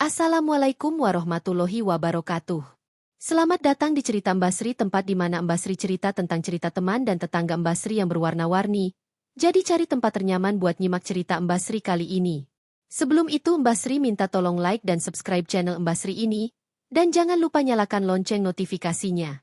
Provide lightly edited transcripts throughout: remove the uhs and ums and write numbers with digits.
Assalamualaikum warahmatullahi wabarakatuh. Selamat datang di cerita Mbak Sri, tempat di mana Mbak Sri cerita tentang cerita teman dan tetangga Mbak Sri yang berwarna-warni. Jadi cari tempat ternyaman buat nyimak cerita Mbak Sri kali ini. Sebelum itu Mbak Sri minta tolong like dan subscribe channel Mbak Sri ini, dan jangan lupa nyalakan lonceng notifikasinya.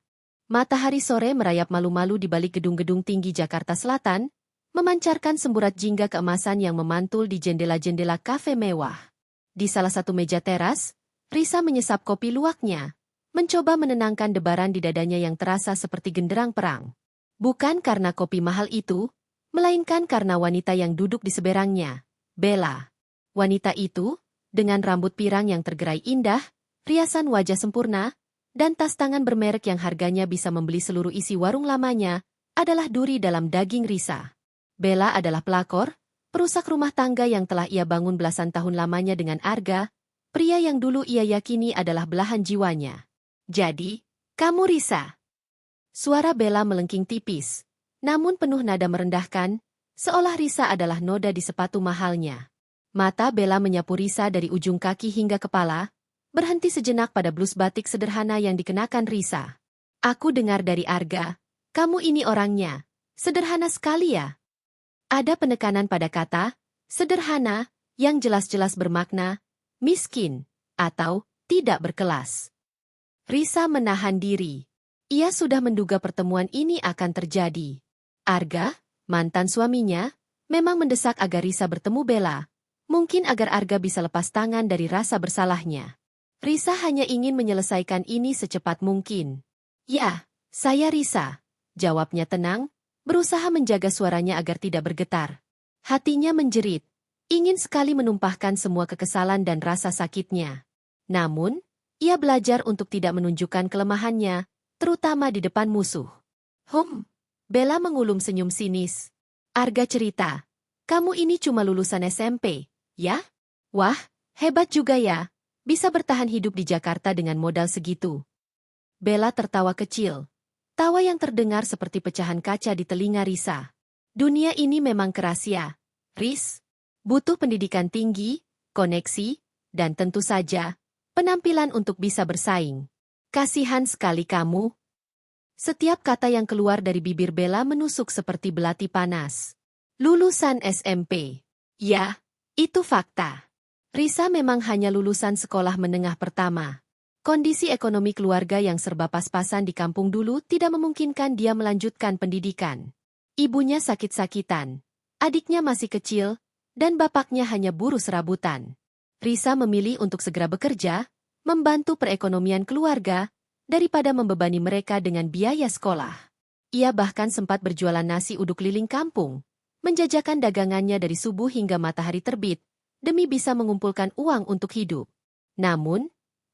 Matahari sore merayap malu-malu di balik gedung-gedung tinggi Jakarta Selatan, memancarkan semburat jingga keemasan yang memantul di jendela-jendela kafe mewah. Di salah satu meja teras, Risa menyesap kopi luwaknya, mencoba menenangkan debaran di dadanya yang terasa seperti genderang perang. Bukan karena kopi mahal itu, melainkan karena wanita yang duduk di seberangnya, Bella. Wanita itu, dengan rambut pirang yang tergerai indah, riasan wajah sempurna, dan tas tangan bermerek yang harganya bisa membeli seluruh isi warung lamanya, adalah duri dalam daging Risa. Bella adalah pelakor, perusak rumah tangga yang telah ia bangun belasan tahun lamanya dengan Arga, pria yang dulu ia yakini adalah belahan jiwanya. Jadi, kamu Risa. Suara Bella melengking tipis, namun penuh nada merendahkan, seolah Risa adalah noda di sepatu mahalnya. Mata Bella menyapu Risa dari ujung kaki hingga kepala, berhenti sejenak pada blus batik sederhana yang dikenakan Risa. Aku dengar dari Arga, kamu ini orangnya, sederhana sekali ya. Ada penekanan pada kata, sederhana, yang jelas-jelas bermakna, miskin, atau tidak berkelas. Risa menahan diri. Ia sudah menduga pertemuan ini akan terjadi. Arga, mantan suaminya, memang mendesak agar Risa bertemu Bella, mungkin agar Arga bisa lepas tangan dari rasa bersalahnya. Risa hanya ingin menyelesaikan ini secepat mungkin. Ya, saya Risa, jawabnya tenang, berusaha menjaga suaranya agar tidak bergetar. Hatinya menjerit, ingin sekali menumpahkan semua kekesalan dan rasa sakitnya. Namun, ia belajar untuk tidak menunjukkan kelemahannya, terutama di depan musuh. Bella mengulum senyum sinis. Arga cerita, kamu ini cuma lulusan SMP, ya? Wah, hebat juga ya, bisa bertahan hidup di Jakarta dengan modal segitu. Bella tertawa kecil. Tawa yang terdengar seperti pecahan kaca di telinga Risa. Dunia ini memang keras ya, Riz. Butuh pendidikan tinggi, koneksi, dan tentu saja, penampilan untuk bisa bersaing. Kasihan sekali kamu. Setiap kata yang keluar dari bibir Bella menusuk seperti belati panas. Lulusan SMP. Ya, itu fakta. Risa memang hanya lulusan sekolah menengah pertama. Kondisi ekonomi keluarga yang serba pas-pasan di kampung dulu tidak memungkinkan dia melanjutkan pendidikan. Ibunya sakit-sakitan, adiknya masih kecil, dan bapaknya hanya buruh serabutan. Risa memilih untuk segera bekerja, membantu perekonomian keluarga, daripada membebani mereka dengan biaya sekolah. Ia bahkan sempat berjualan nasi uduk keliling kampung, menjajakan dagangannya dari subuh hingga matahari terbit, demi bisa mengumpulkan uang untuk hidup. Namun,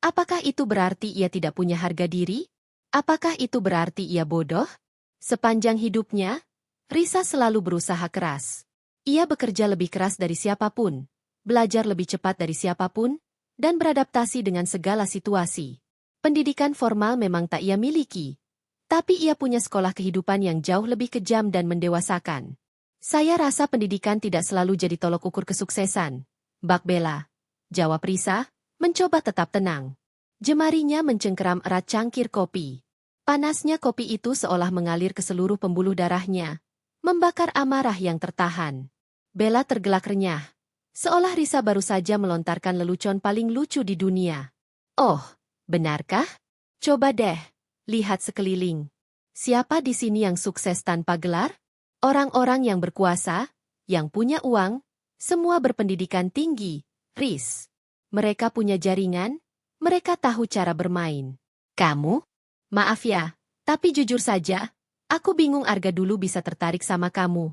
apakah itu berarti ia tidak punya harga diri? Apakah itu berarti ia bodoh? Sepanjang hidupnya, Risa selalu berusaha keras. Ia bekerja lebih keras dari siapapun, belajar lebih cepat dari siapapun, dan beradaptasi dengan segala situasi. Pendidikan formal memang tak ia miliki, tapi ia punya sekolah kehidupan yang jauh lebih kejam dan mendewasakan. Saya rasa pendidikan tidak selalu jadi tolok ukur kesuksesan, Mbak Bella, jawab Risa, mencoba tetap tenang. Jemarinya mencengkeram erat cangkir kopi. Panasnya kopi itu seolah mengalir ke seluruh pembuluh darahnya, membakar amarah yang tertahan. Bella tergelak renyah, seolah Risa baru saja melontarkan lelucon paling lucu di dunia. Oh, benarkah? Coba deh, lihat sekeliling. Siapa di sini yang sukses tanpa gelar? Orang-orang yang berkuasa, yang punya uang, semua berpendidikan tinggi, Riz. Mereka punya jaringan, mereka tahu cara bermain. Kamu? Maaf ya, tapi jujur saja, aku bingung Arga dulu bisa tertarik sama kamu.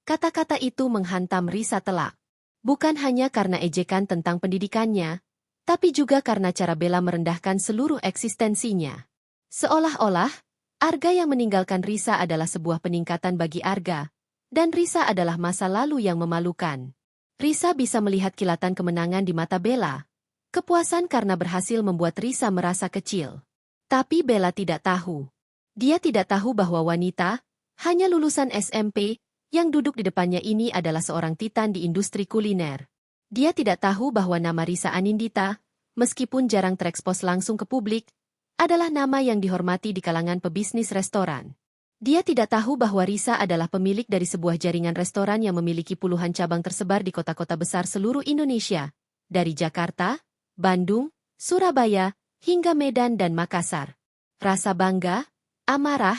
Kata-kata itu menghantam Risa telak. Bukan hanya karena ejekan tentang pendidikannya, tapi juga karena cara Bella merendahkan seluruh eksistensinya. Seolah-olah, Arga yang meninggalkan Risa adalah sebuah peningkatan bagi Arga, dan Risa adalah masa lalu yang memalukan. Risa bisa melihat kilatan kemenangan di mata Bella, kepuasan karena berhasil membuat Risa merasa kecil. Tapi Bella tidak tahu. Dia tidak tahu bahwa wanita, hanya lulusan SMP, yang duduk di depannya ini adalah seorang titan di industri kuliner. Dia tidak tahu bahwa nama Risa Anindita meskipun jarang terekspos langsung ke publik, adalah nama yang dihormati di kalangan pebisnis restoran. Dia tidak tahu bahwa Risa adalah pemilik dari sebuah jaringan restoran yang memiliki puluhan cabang tersebar di kota-kota besar seluruh Indonesia, dari Jakarta, Bandung, Surabaya, hingga Medan dan Makassar. Rasa bangga, amarah,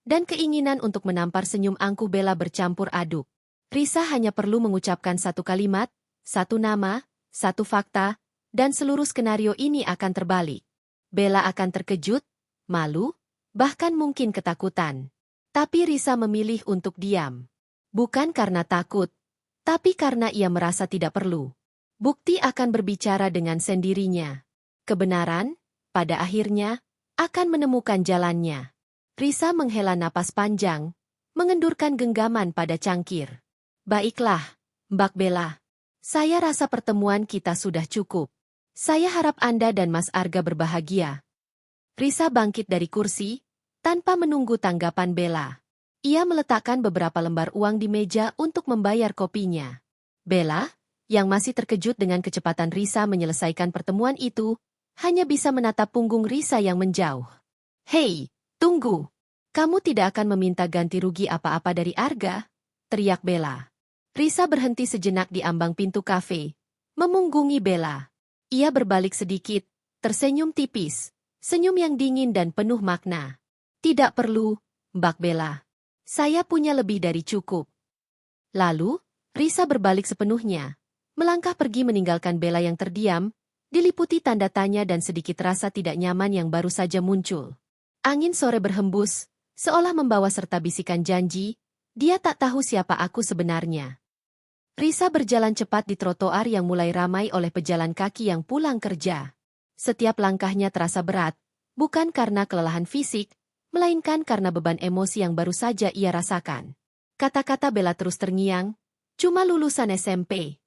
dan keinginan untuk menampar senyum angkuh Bella bercampur aduk. Risa hanya perlu mengucapkan satu kalimat, satu nama, satu fakta, dan seluruh skenario ini akan terbalik. Bella akan terkejut, malu, bahkan mungkin ketakutan. Tapi Risa memilih untuk diam. Bukan karena takut, tapi karena ia merasa tidak perlu. Bukti akan berbicara dengan sendirinya. Kebenaran, pada akhirnya, akan menemukan jalannya. Risa menghela napas panjang, mengendurkan genggaman pada cangkir. Baiklah, Mbak Bella. Saya rasa pertemuan kita sudah cukup. Saya harap Anda dan Mas Arga berbahagia. Risa bangkit dari kursi, tanpa menunggu tanggapan Bella. Ia meletakkan beberapa lembar uang di meja untuk membayar kopinya. Bella, yang masih terkejut dengan kecepatan Risa menyelesaikan pertemuan itu, hanya bisa menatap punggung Risa yang menjauh. Hei, tunggu. Kamu tidak akan meminta ganti rugi apa-apa dari Arga? Teriak Bella. Risa berhenti sejenak di ambang pintu kafe, memunggungi Bella. Ia berbalik sedikit, tersenyum tipis, senyum yang dingin dan penuh makna. Tidak perlu, Mbak Bella. Saya punya lebih dari cukup. Lalu, Risa berbalik sepenuhnya, melangkah pergi meninggalkan Bella yang terdiam, diliputi tanda tanya dan sedikit rasa tidak nyaman yang baru saja muncul. Angin sore berhembus, seolah membawa serta bisikan janji, dia tak tahu siapa aku sebenarnya. Risa berjalan cepat di trotoar yang mulai ramai oleh pejalan kaki yang pulang kerja. Setiap langkahnya terasa berat, bukan karena kelelahan fisik, melainkan karena beban emosi yang baru saja ia rasakan. Kata-kata Bella terus terngiang, cuma lulusan SMP.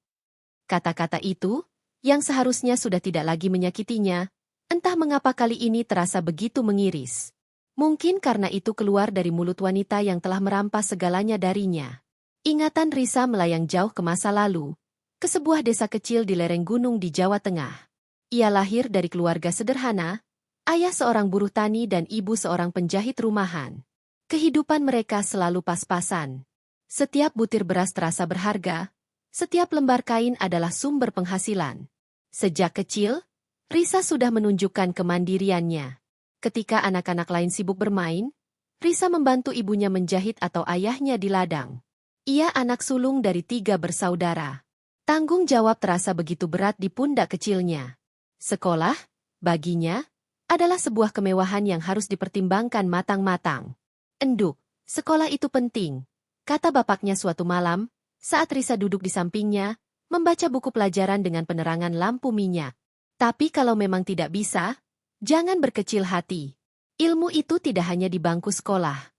Kata-kata itu, yang seharusnya sudah tidak lagi menyakitinya, entah mengapa kali ini terasa begitu mengiris. Mungkin karena itu keluar dari mulut wanita yang telah merampas segalanya darinya. Ingatan Risa melayang jauh ke masa lalu, ke sebuah desa kecil di lereng gunung di Jawa Tengah. Ia lahir dari keluarga sederhana, ayah seorang buruh tani dan ibu seorang penjahit rumahan. Kehidupan mereka selalu pas-pasan. Setiap butir beras terasa berharga, setiap lembar kain adalah sumber penghasilan. Sejak kecil, Risa sudah menunjukkan kemandiriannya. Ketika anak-anak lain sibuk bermain, Risa membantu ibunya menjahit atau ayahnya di ladang. Ia anak sulung dari 3 bersaudara. Tanggung jawab terasa begitu berat di pundak kecilnya. Sekolah, baginya, adalah sebuah kemewahan yang harus dipertimbangkan matang-matang. Enduk, sekolah itu penting, kata bapaknya suatu malam, saat Risa duduk di sampingnya, membaca buku pelajaran dengan penerangan lampu minyak. Tapi kalau memang tidak bisa, jangan berkecil hati. Ilmu itu tidak hanya di bangku sekolah.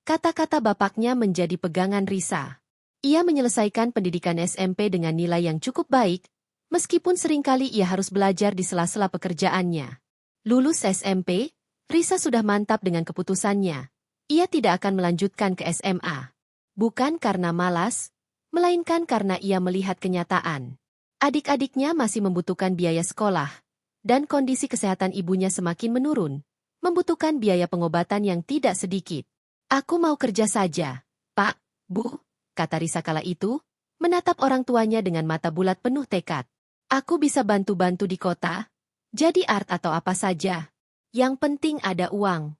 Kata-kata bapaknya menjadi pegangan Risa. Ia menyelesaikan pendidikan SMP dengan nilai yang cukup baik, meskipun seringkali ia harus belajar di sela-sela pekerjaannya. Lulus SMP, Risa sudah mantap dengan keputusannya. Ia tidak akan melanjutkan ke SMA. Bukan karena malas, melainkan karena ia melihat kenyataan. Adik-adiknya masih membutuhkan biaya sekolah, dan kondisi kesehatan ibunya semakin menurun, membutuhkan biaya pengobatan yang tidak sedikit. Aku mau kerja saja, Pak, Bu, kata Risa kala itu, menatap orang tuanya dengan mata bulat penuh tekad. Aku bisa bantu-bantu di kota, jadi art atau apa saja. Yang penting ada uang.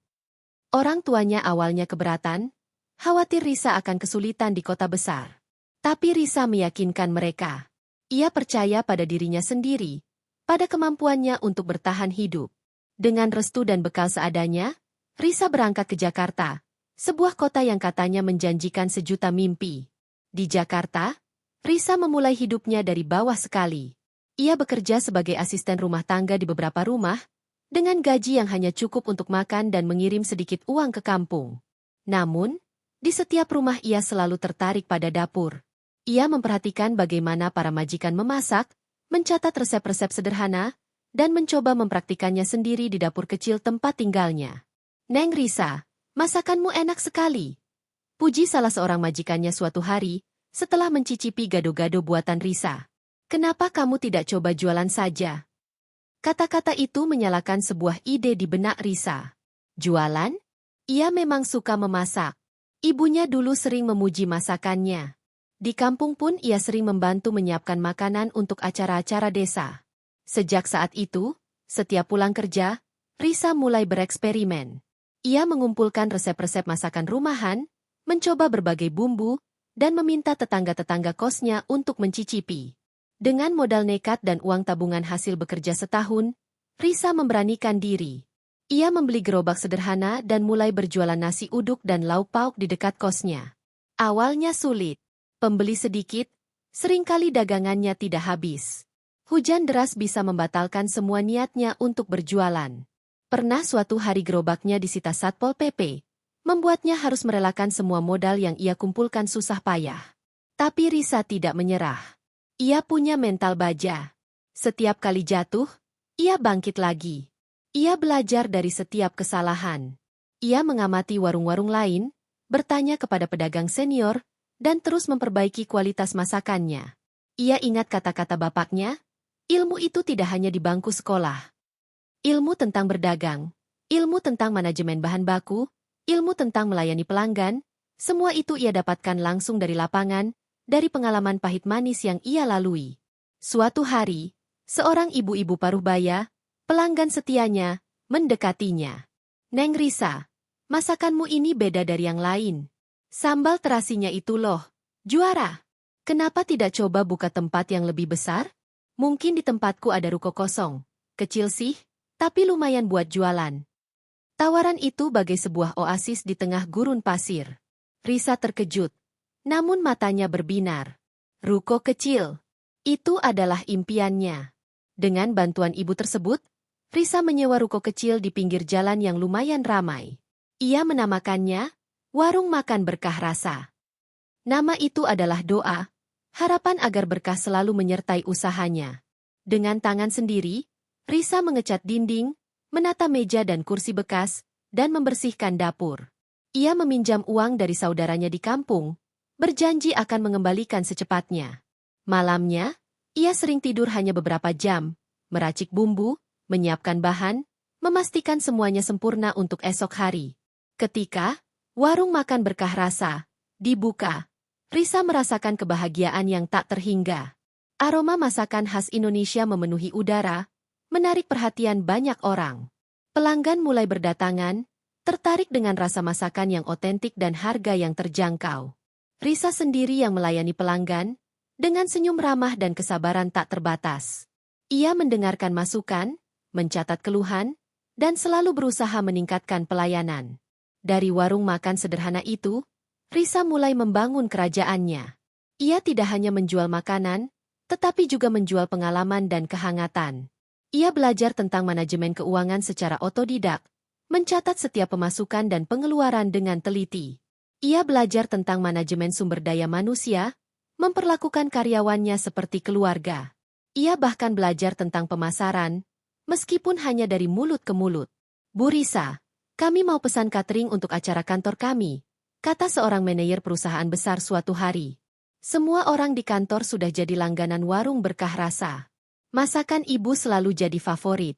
Orang tuanya awalnya keberatan, khawatir Risa akan kesulitan di kota besar. Tapi Risa meyakinkan mereka. Ia percaya pada dirinya sendiri, pada kemampuannya untuk bertahan hidup. Dengan restu dan bekal seadanya, Risa berangkat ke Jakarta, sebuah kota yang katanya menjanjikan sejuta mimpi. Di Jakarta, Risa memulai hidupnya dari bawah sekali. Ia bekerja sebagai asisten rumah tangga di beberapa rumah, dengan gaji yang hanya cukup untuk makan dan mengirim sedikit uang ke kampung. Namun, di setiap rumah ia selalu tertarik pada dapur. Ia memperhatikan bagaimana para majikan memasak, mencatat resep-resep sederhana, dan mencoba mempraktikannya sendiri di dapur kecil tempat tinggalnya. Neng Risa, masakanmu enak sekali, puji salah seorang majikannya suatu hari, setelah mencicipi gado-gado buatan Risa. Kenapa kamu tidak coba jualan saja? Kata-kata itu menyalakan sebuah ide di benak Risa. Jualan? Ia memang suka memasak. Ibunya dulu sering memuji masakannya. Di kampung pun ia sering membantu menyiapkan makanan untuk acara-acara desa. Sejak saat itu, setiap pulang kerja, Risa mulai bereksperimen. Ia mengumpulkan resep-resep masakan rumahan, mencoba berbagai bumbu, dan meminta tetangga-tetangga kosnya untuk mencicipi. Dengan modal nekat dan uang tabungan hasil bekerja setahun, Risa memberanikan diri. Ia membeli gerobak sederhana dan mulai berjualan nasi uduk dan lauk pauk di dekat kosnya. Awalnya sulit. Pembeli sedikit, seringkali dagangannya tidak habis. Hujan deras bisa membatalkan semua niatnya untuk berjualan. Pernah suatu hari gerobaknya disita Satpol PP, membuatnya harus merelakan semua modal yang ia kumpulkan susah payah. Tapi Risa tidak menyerah. Ia punya mental baja. Setiap kali jatuh, ia bangkit lagi. Ia belajar dari setiap kesalahan. Ia mengamati warung-warung lain, bertanya kepada pedagang senior, dan terus memperbaiki kualitas masakannya. Ia ingat kata-kata bapaknya, ilmu itu tidak hanya di bangku sekolah. Ilmu tentang berdagang, ilmu tentang manajemen bahan baku, ilmu tentang melayani pelanggan, semua itu ia dapatkan langsung dari lapangan, dari pengalaman pahit manis yang ia lalui. Suatu hari, seorang ibu-ibu paruh baya, pelanggan setianya, mendekatinya. "Neng Risa, masakanmu ini beda dari yang lain. Sambal terasinya itu loh, juara. Kenapa tidak coba buka tempat yang lebih besar? Mungkin di tempatku ada ruko kosong. Kecil sih, tapi lumayan buat jualan." Tawaran itu bagai sebuah oasis di tengah gurun pasir. Risa terkejut, namun matanya berbinar. Ruko kecil. Itu adalah impiannya. Dengan bantuan ibu tersebut, Risa menyewa ruko kecil di pinggir jalan yang lumayan ramai. Ia menamakannya Warung Makan Berkah Rasa. Nama itu adalah doa, harapan agar berkah selalu menyertai usahanya. Dengan tangan sendiri, Risa mengecat dinding, menata meja dan kursi bekas, dan membersihkan dapur. Ia meminjam uang dari saudaranya di kampung, berjanji akan mengembalikan secepatnya. Malamnya, ia sering tidur hanya beberapa jam, meracik bumbu, menyiapkan bahan, memastikan semuanya sempurna untuk esok hari. Ketika Warung Makan Berkah Rasa dibuka, Risa merasakan kebahagiaan yang tak terhingga. Aroma masakan khas Indonesia memenuhi udara, menarik perhatian banyak orang. Pelanggan mulai berdatangan, tertarik dengan rasa masakan yang otentik dan harga yang terjangkau. Risa sendiri yang melayani pelanggan, dengan senyum ramah dan kesabaran tak terbatas. Ia mendengarkan masukan, mencatat keluhan, dan selalu berusaha meningkatkan pelayanan. Dari warung makan sederhana itu, Risa mulai membangun kerajaannya. Ia tidak hanya menjual makanan, tetapi juga menjual pengalaman dan kehangatan. Ia belajar tentang manajemen keuangan secara otodidak, mencatat setiap pemasukan dan pengeluaran dengan teliti. Ia belajar tentang manajemen sumber daya manusia, memperlakukan karyawannya seperti keluarga. Ia bahkan belajar tentang pemasaran, meskipun hanya dari mulut ke mulut. "Bu Risa, kami mau pesan catering untuk acara kantor kami," kata seorang manajer perusahaan besar suatu hari. Semua orang di kantor sudah jadi langganan Warung Berkah Rasa. Masakan ibu selalu jadi favorit.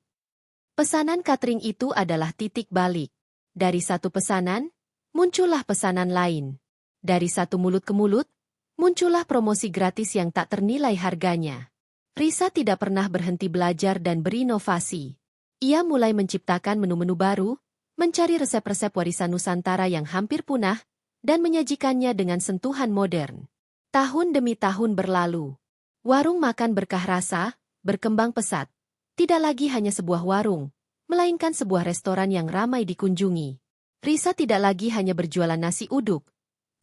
Pesanan catering itu adalah titik balik. Dari satu pesanan, muncullah pesanan lain. Dari satu mulut ke mulut, muncullah promosi gratis yang tak ternilai harganya. Risa tidak pernah berhenti belajar dan berinovasi. Ia mulai menciptakan menu-menu baru, mencari resep-resep warisan Nusantara yang hampir punah, dan menyajikannya dengan sentuhan modern. Tahun demi tahun berlalu. Warung Makan Berkah Rasa berkembang pesat. Tidak lagi hanya sebuah warung, melainkan sebuah restoran yang ramai dikunjungi. Risa tidak lagi hanya berjualan nasi uduk,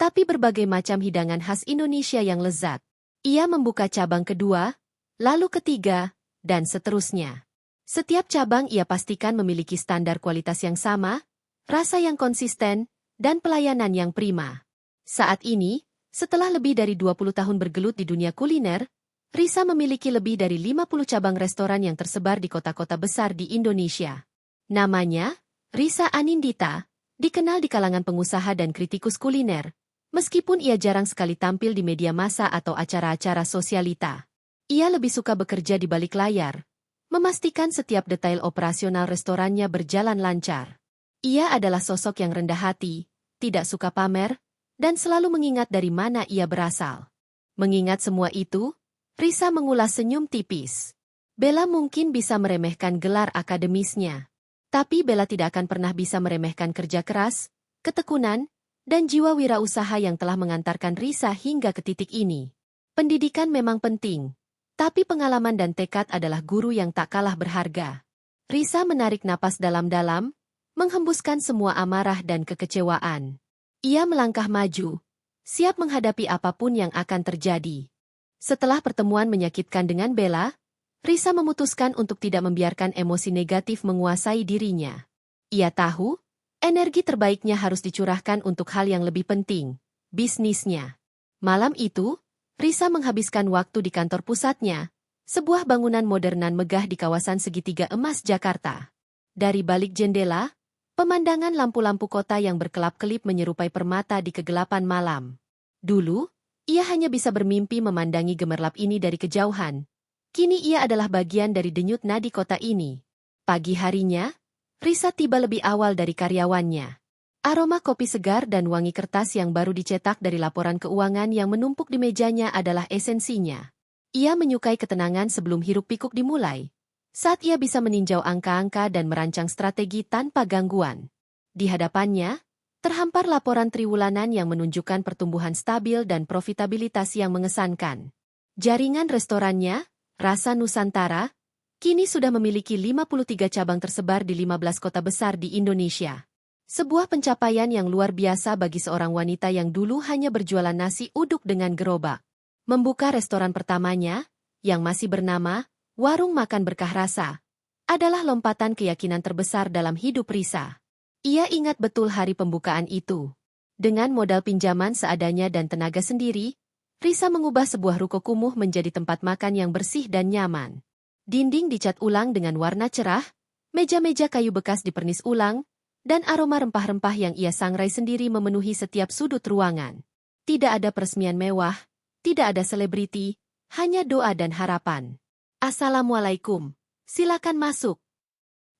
tapi berbagai macam hidangan khas Indonesia yang lezat. Ia membuka cabang kedua, lalu ketiga, dan seterusnya. Setiap cabang ia pastikan memiliki standar kualitas yang sama, rasa yang konsisten, dan pelayanan yang prima. Saat ini, setelah lebih dari 20 tahun bergelut di dunia kuliner, Risa memiliki lebih dari 50 cabang restoran yang tersebar di kota-kota besar di Indonesia. Namanya, Risa Anindita, dikenal di kalangan pengusaha dan kritikus kuliner, meskipun ia jarang sekali tampil di media massa atau acara-acara sosialita. Ia lebih suka bekerja di balik layar, memastikan setiap detail operasional restorannya berjalan lancar. Ia adalah sosok yang rendah hati, tidak suka pamer, dan selalu mengingat dari mana ia berasal. Mengingat semua itu, Risa mengulas senyum tipis. Bella mungkin bisa meremehkan gelar akademisnya. Tapi Bella tidak akan pernah bisa meremehkan kerja keras, ketekunan, dan jiwa wirausaha yang telah mengantarkan Risa hingga ke titik ini. Pendidikan memang penting, tapi pengalaman dan tekad adalah guru yang tak kalah berharga. Risa menarik napas dalam-dalam, menghembuskan semua amarah dan kekecewaan. Ia melangkah maju, siap menghadapi apapun yang akan terjadi. Setelah pertemuan menyakitkan dengan Bella, Risa memutuskan untuk tidak membiarkan emosi negatif menguasai dirinya. Ia tahu, energi terbaiknya harus dicurahkan untuk hal yang lebih penting, bisnisnya. Malam itu, Risa menghabiskan waktu di kantor pusatnya, sebuah bangunan modernan megah di kawasan Segitiga Emas Jakarta. Dari balik jendela, pemandangan lampu-lampu kota yang berkelap-kelip menyerupai permata di kegelapan malam. Dulu, ia hanya bisa bermimpi memandangi gemerlap ini dari kejauhan. Kini ia adalah bagian dari denyut nadi kota ini. Pagi harinya, Risa tiba lebih awal dari karyawannya. Aroma kopi segar dan wangi kertas yang baru dicetak dari laporan keuangan yang menumpuk di mejanya adalah esensinya. Ia menyukai ketenangan sebelum hiruk-pikuk dimulai. Saat ia bisa meninjau angka-angka dan merancang strategi tanpa gangguan. Di hadapannya, terhampar laporan triwulanan yang menunjukkan pertumbuhan stabil dan profitabilitas yang mengesankan. Jaringan restorannya, Rasa Nusantara, kini sudah memiliki 53 cabang tersebar di 15 kota besar di Indonesia. Sebuah pencapaian yang luar biasa bagi seorang wanita yang dulu hanya berjualan nasi uduk dengan gerobak. Membuka restoran pertamanya, yang masih bernama Warung Makan Berkah Rasa, adalah lompatan keyakinan terbesar dalam hidup Risa. Ia ingat betul hari pembukaan itu. Dengan modal pinjaman seadanya dan tenaga sendiri, Risa mengubah sebuah ruko kumuh menjadi tempat makan yang bersih dan nyaman. Dinding dicat ulang dengan warna cerah, meja-meja kayu bekas dipernis ulang, dan aroma rempah-rempah yang ia sangrai sendiri memenuhi setiap sudut ruangan. Tidak ada peresmian mewah, tidak ada selebriti, hanya doa dan harapan. Assalamualaikum, silakan masuk.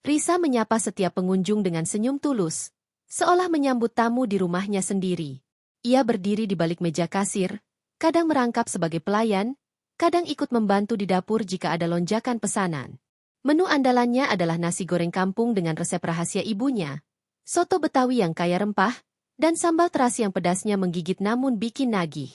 Risa menyapa setiap pengunjung dengan senyum tulus, seolah menyambut tamu di rumahnya sendiri. Ia berdiri di balik meja kasir, kadang merangkap sebagai pelayan, kadang ikut membantu di dapur jika ada lonjakan pesanan. Menu andalannya adalah nasi goreng kampung dengan resep rahasia ibunya, soto Betawi yang kaya rempah, dan sambal terasi yang pedasnya menggigit namun bikin nagih.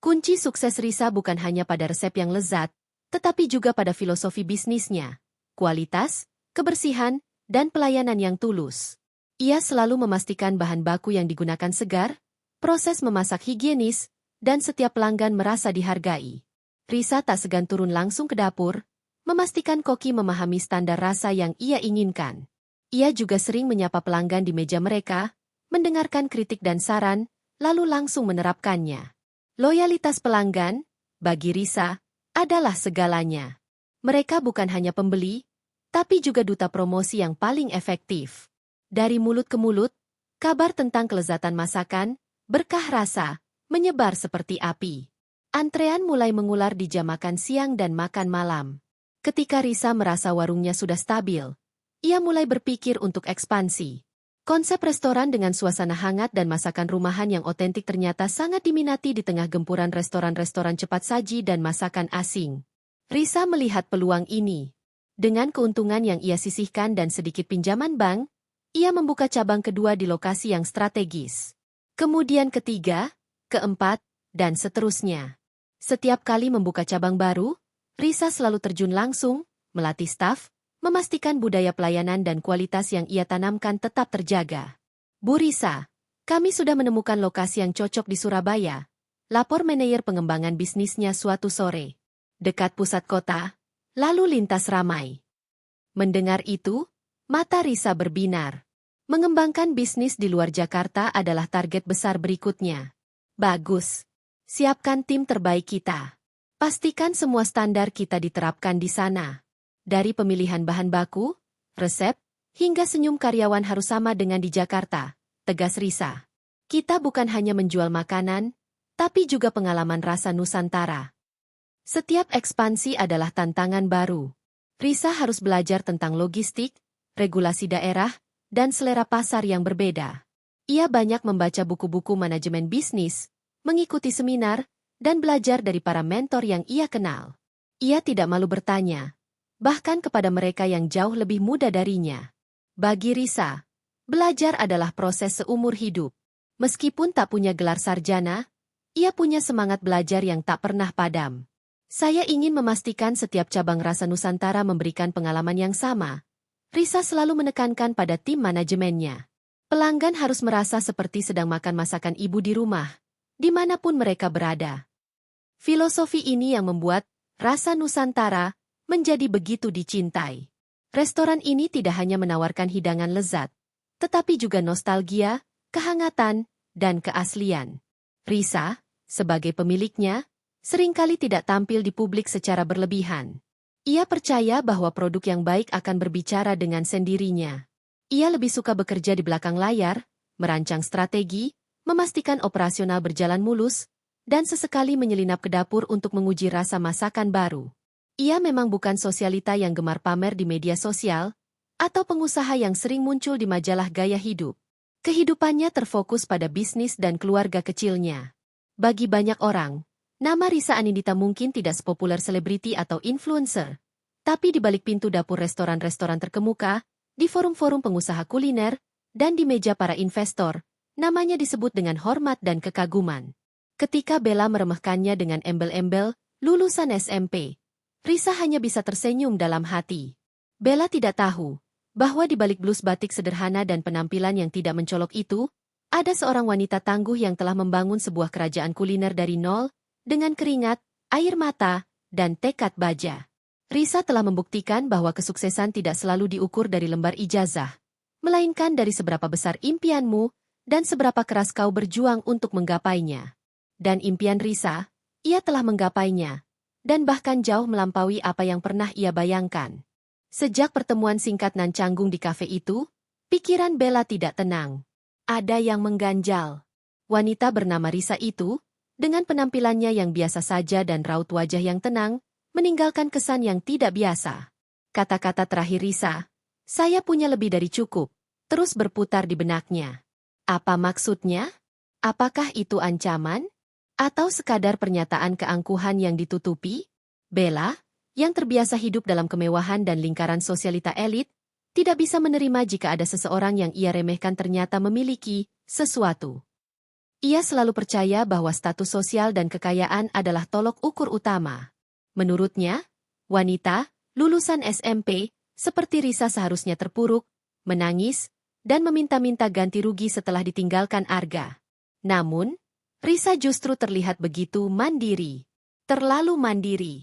Kunci sukses Risa bukan hanya pada resep yang lezat, tetapi juga pada filosofi bisnisnya, kualitas, kebersihan, dan pelayanan yang tulus. Ia selalu memastikan bahan baku yang digunakan segar, proses memasak higienis, dan setiap pelanggan merasa dihargai. Risa tak segan turun langsung ke dapur, memastikan koki memahami standar rasa yang ia inginkan. Ia juga sering menyapa pelanggan di meja mereka, mendengarkan kritik dan saran, lalu langsung menerapkannya. Loyalitas pelanggan, bagi Risa, adalah segalanya. Mereka bukan hanya pembeli, tapi juga duta promosi yang paling efektif. Dari mulut ke mulut, kabar tentang kelezatan masakan, Berkah Rasa, menyebar seperti api. Antrean mulai mengular di jam makan siang dan makan malam. Ketika Risa merasa warungnya sudah stabil, ia mulai berpikir untuk ekspansi. Konsep restoran dengan suasana hangat dan masakan rumahan yang otentik ternyata sangat diminati di tengah gempuran restoran-restoran cepat saji dan masakan asing. Risa melihat peluang ini. Dengan keuntungan yang ia sisihkan dan sedikit pinjaman bank, ia membuka cabang kedua di lokasi yang strategis. Kemudian ketiga, keempat, dan seterusnya. Setiap kali membuka cabang baru, Risa selalu terjun langsung, melatih staf, memastikan budaya pelayanan dan kualitas yang ia tanamkan tetap terjaga. Bu Risa, kami sudah menemukan lokasi yang cocok di Surabaya, lapor manajer pengembangan bisnisnya suatu sore. Dekat pusat kota, lalu lintas ramai. Mendengar itu, mata Risa berbinar. Mengembangkan bisnis di luar Jakarta adalah target besar berikutnya. Bagus. Siapkan tim terbaik kita. Pastikan semua standar kita diterapkan di sana. Dari pemilihan bahan baku, resep, hingga senyum karyawan harus sama dengan di Jakarta, tegas Risa. Kita bukan hanya menjual makanan, tapi juga pengalaman rasa Nusantara. Setiap ekspansi adalah tantangan baru. Risa harus belajar tentang logistik, regulasi daerah, dan selera pasar yang berbeda. Ia banyak membaca buku-buku manajemen bisnis, mengikuti seminar, dan belajar dari para mentor yang ia kenal. Ia tidak malu bertanya, bahkan kepada mereka yang jauh lebih muda darinya. Bagi Risa, belajar adalah proses seumur hidup. Meskipun tak punya gelar sarjana, ia punya semangat belajar yang tak pernah padam. Saya ingin memastikan setiap cabang Rasa Nusantara memberikan pengalaman yang sama. Risa selalu menekankan pada tim manajemennya. Pelanggan harus merasa seperti sedang makan masakan ibu di rumah, dimanapun mereka berada. Filosofi ini yang membuat Rasa Nusantara menjadi begitu dicintai. Restoran ini tidak hanya menawarkan hidangan lezat, tetapi juga nostalgia, kehangatan, dan keaslian. Risa, sebagai pemiliknya, seringkali tidak tampil di publik secara berlebihan. Ia percaya bahwa produk yang baik akan berbicara dengan sendirinya. Ia lebih suka bekerja di belakang layar, merancang strategi, memastikan operasional berjalan mulus, dan sesekali menyelinap ke dapur untuk menguji rasa masakan baru. Ia memang bukan sosialita yang gemar pamer di media sosial, atau pengusaha yang sering muncul di majalah gaya hidup. Kehidupannya terfokus pada bisnis dan keluarga kecilnya. Bagi banyak orang, nama Risa Anindita mungkin tidak sepopuler selebriti atau influencer, tapi di balik pintu dapur restoran-restoran terkemuka, di forum-forum pengusaha kuliner, dan di meja para investor, namanya disebut dengan hormat dan kekaguman. Ketika Bella meremehkannya dengan embel-embel, lulusan SMP, Risa hanya bisa tersenyum dalam hati. Bella tidak tahu bahwa di balik blus batik sederhana dan penampilan yang tidak mencolok itu, ada seorang wanita tangguh yang telah membangun sebuah kerajaan kuliner dari nol, dengan keringat, air mata, dan tekad baja. Risa telah membuktikan bahwa kesuksesan tidak selalu diukur dari lembar ijazah, melainkan dari seberapa besar impianmu dan seberapa keras kau berjuang untuk menggapainya. Dan impian Risa, ia telah menggapainya, dan bahkan jauh melampaui apa yang pernah ia bayangkan. Sejak pertemuan singkat nan canggung di kafe itu, pikiran Bella tidak tenang. Ada yang mengganjal. Wanita bernama Risa itu, dengan penampilannya yang biasa saja dan raut wajah yang tenang, meninggalkan kesan yang tidak biasa. Kata-kata terakhir Risa, "Saya punya lebih dari cukup," terus berputar di benaknya. Apa maksudnya? Apakah itu ancaman? Atau sekadar pernyataan keangkuhan yang ditutupi? Bella, yang terbiasa hidup dalam kemewahan dan lingkaran sosialita elit, tidak bisa menerima jika ada seseorang yang ia remehkan ternyata memiliki sesuatu. Ia selalu percaya bahwa status sosial dan kekayaan adalah tolok ukur utama. Menurutnya, wanita, lulusan SMP, seperti Risa seharusnya terpuruk, menangis, dan meminta-minta ganti rugi setelah ditinggalkan Arga. Namun, Risa justru terlihat begitu mandiri. Terlalu mandiri.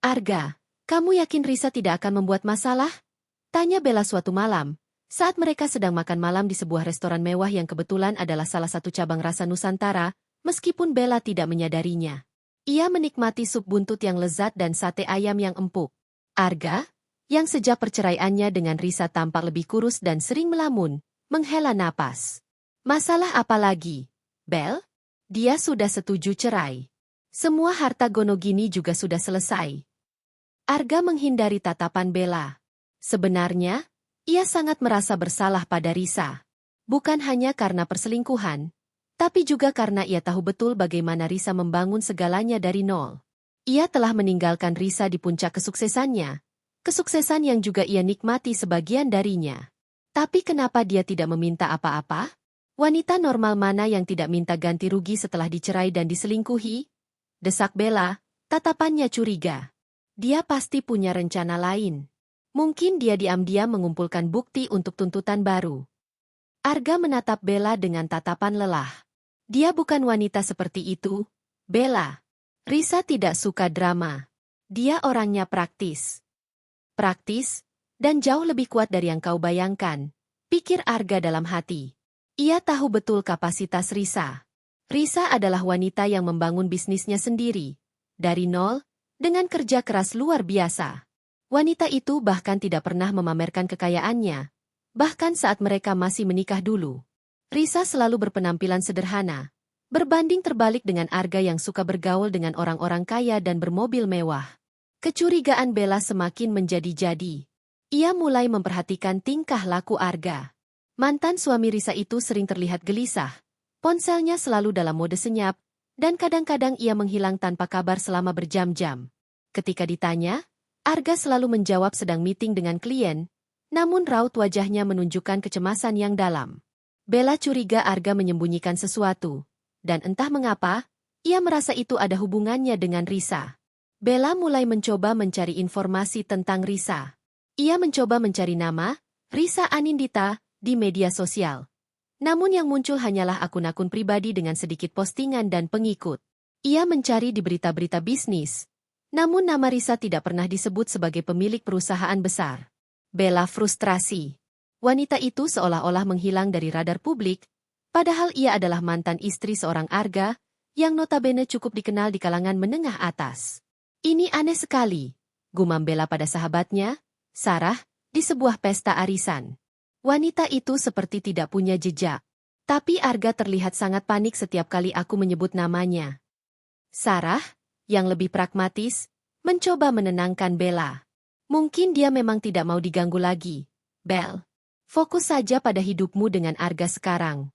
"Arga, kamu yakin Risa tidak akan membuat masalah?" tanya Bella suatu malam, saat mereka sedang makan malam di sebuah restoran mewah yang kebetulan adalah salah satu cabang Rasa Nusantara, meskipun Bella tidak menyadarinya. Ia menikmati sup buntut yang lezat dan sate ayam yang empuk. Arga, yang sejak perceraiannya dengan Risa tampak lebih kurus dan sering melamun, menghela napas. "Masalah apa lagi, Bel? Dia sudah setuju cerai. Semua harta Gonogini juga sudah selesai." Arga menghindari tatapan Bella. Sebenarnya, ia sangat merasa bersalah pada Risa. Bukan hanya karena perselingkuhan, tapi juga karena ia tahu betul bagaimana Risa membangun segalanya dari nol. Ia telah meninggalkan Risa di puncak kesuksesannya, kesuksesan yang juga ia nikmati sebagian darinya. Tapi kenapa dia tidak meminta apa-apa? Wanita normal mana yang tidak minta ganti rugi setelah dicerai dan diselingkuhi? Desak Bella, tatapannya curiga. Dia pasti punya rencana lain. Mungkin dia diam-diam mengumpulkan bukti untuk tuntutan baru. Arga menatap Bella dengan tatapan lelah. Dia bukan wanita seperti itu, Bella. Risa tidak suka drama. Dia orangnya praktis. Praktis, dan jauh lebih kuat dari yang kau bayangkan, pikir Arga dalam hati. Ia tahu betul kapasitas Risa. Risa adalah wanita yang membangun bisnisnya sendiri, dari nol, dengan kerja keras luar biasa. Wanita itu bahkan tidak pernah memamerkan kekayaannya, bahkan saat mereka masih menikah dulu. Risa selalu berpenampilan sederhana, berbanding terbalik dengan Arga yang suka bergaul dengan orang-orang kaya dan bermobil mewah. Kecurigaan Bella semakin menjadi-jadi. Ia mulai memperhatikan tingkah laku Arga. Mantan suami Risa itu sering terlihat gelisah. Ponselnya selalu dalam mode senyap, dan kadang-kadang ia menghilang tanpa kabar selama berjam-jam. Ketika ditanya, Arga selalu menjawab sedang meeting dengan klien, namun raut wajahnya menunjukkan kecemasan yang dalam. Bella curiga Arga menyembunyikan sesuatu, dan entah mengapa, ia merasa itu ada hubungannya dengan Risa. Bella mulai mencoba mencari informasi tentang Risa. Ia mencoba mencari nama, Risa Anindita, di media sosial. Namun yang muncul hanyalah akun-akun pribadi dengan sedikit postingan dan pengikut. Ia mencari di berita-berita bisnis. Namun nama Risa tidak pernah disebut sebagai pemilik perusahaan besar. Bella frustrasi. Wanita itu seolah-olah menghilang dari radar publik, padahal ia adalah mantan istri seorang Arga, yang notabene cukup dikenal di kalangan menengah atas. Ini aneh sekali, gumam Bella pada sahabatnya, Sarah, di sebuah pesta arisan. Wanita itu seperti tidak punya jejak. Tapi Arga terlihat sangat panik setiap kali aku menyebut namanya. Sarah, yang lebih pragmatis, mencoba menenangkan Bella. Mungkin dia memang tidak mau diganggu lagi. Bel, fokus saja pada hidupmu dengan Arga sekarang.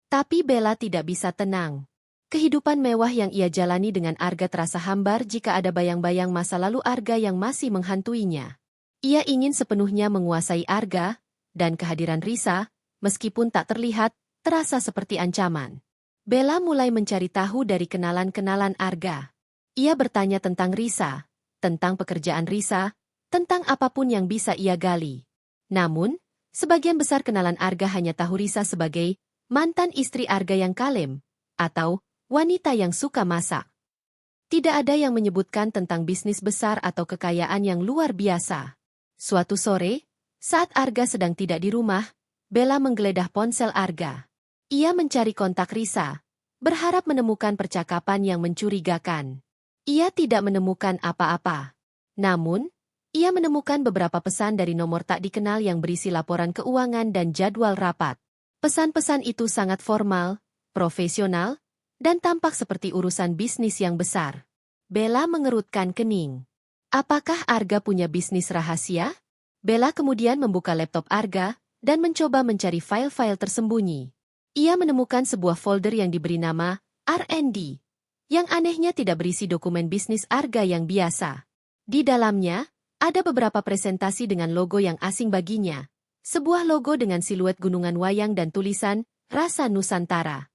Tapi Bella tidak bisa tenang. Kehidupan mewah yang ia jalani dengan Arga terasa hambar jika ada bayang-bayang masa lalu Arga yang masih menghantuinya. Ia ingin sepenuhnya menguasai Arga, dan kehadiran Risa, meskipun tak terlihat, terasa seperti ancaman. Bella mulai mencari tahu dari kenalan-kenalan Arga. Ia bertanya tentang Risa, tentang pekerjaan Risa, tentang apapun yang bisa ia gali. Namun, sebagian besar kenalan Arga hanya tahu Risa sebagai mantan istri Arga yang kalem, atau wanita yang suka masak. Tidak ada yang menyebutkan tentang bisnis besar atau kekayaan yang luar biasa. Suatu sore, saat Arga sedang tidak di rumah, Bella menggeledah ponsel Arga. Ia mencari kontak Risa, berharap menemukan percakapan yang mencurigakan. Ia tidak menemukan apa-apa. Namun, ia menemukan beberapa pesan dari nomor tak dikenal yang berisi laporan keuangan dan jadwal rapat. Pesan-pesan itu sangat formal, profesional, dan tampak seperti urusan bisnis yang besar. Bella mengerutkan kening. Apakah Arga punya bisnis rahasia? Bella kemudian membuka laptop Arga dan mencoba mencari file-file tersembunyi. Ia menemukan sebuah folder yang diberi nama R&D, yang anehnya tidak berisi dokumen bisnis Arga yang biasa. Di dalamnya, ada beberapa presentasi dengan logo yang asing baginya, sebuah logo dengan siluet gunungan wayang dan tulisan Rasa Nusantara.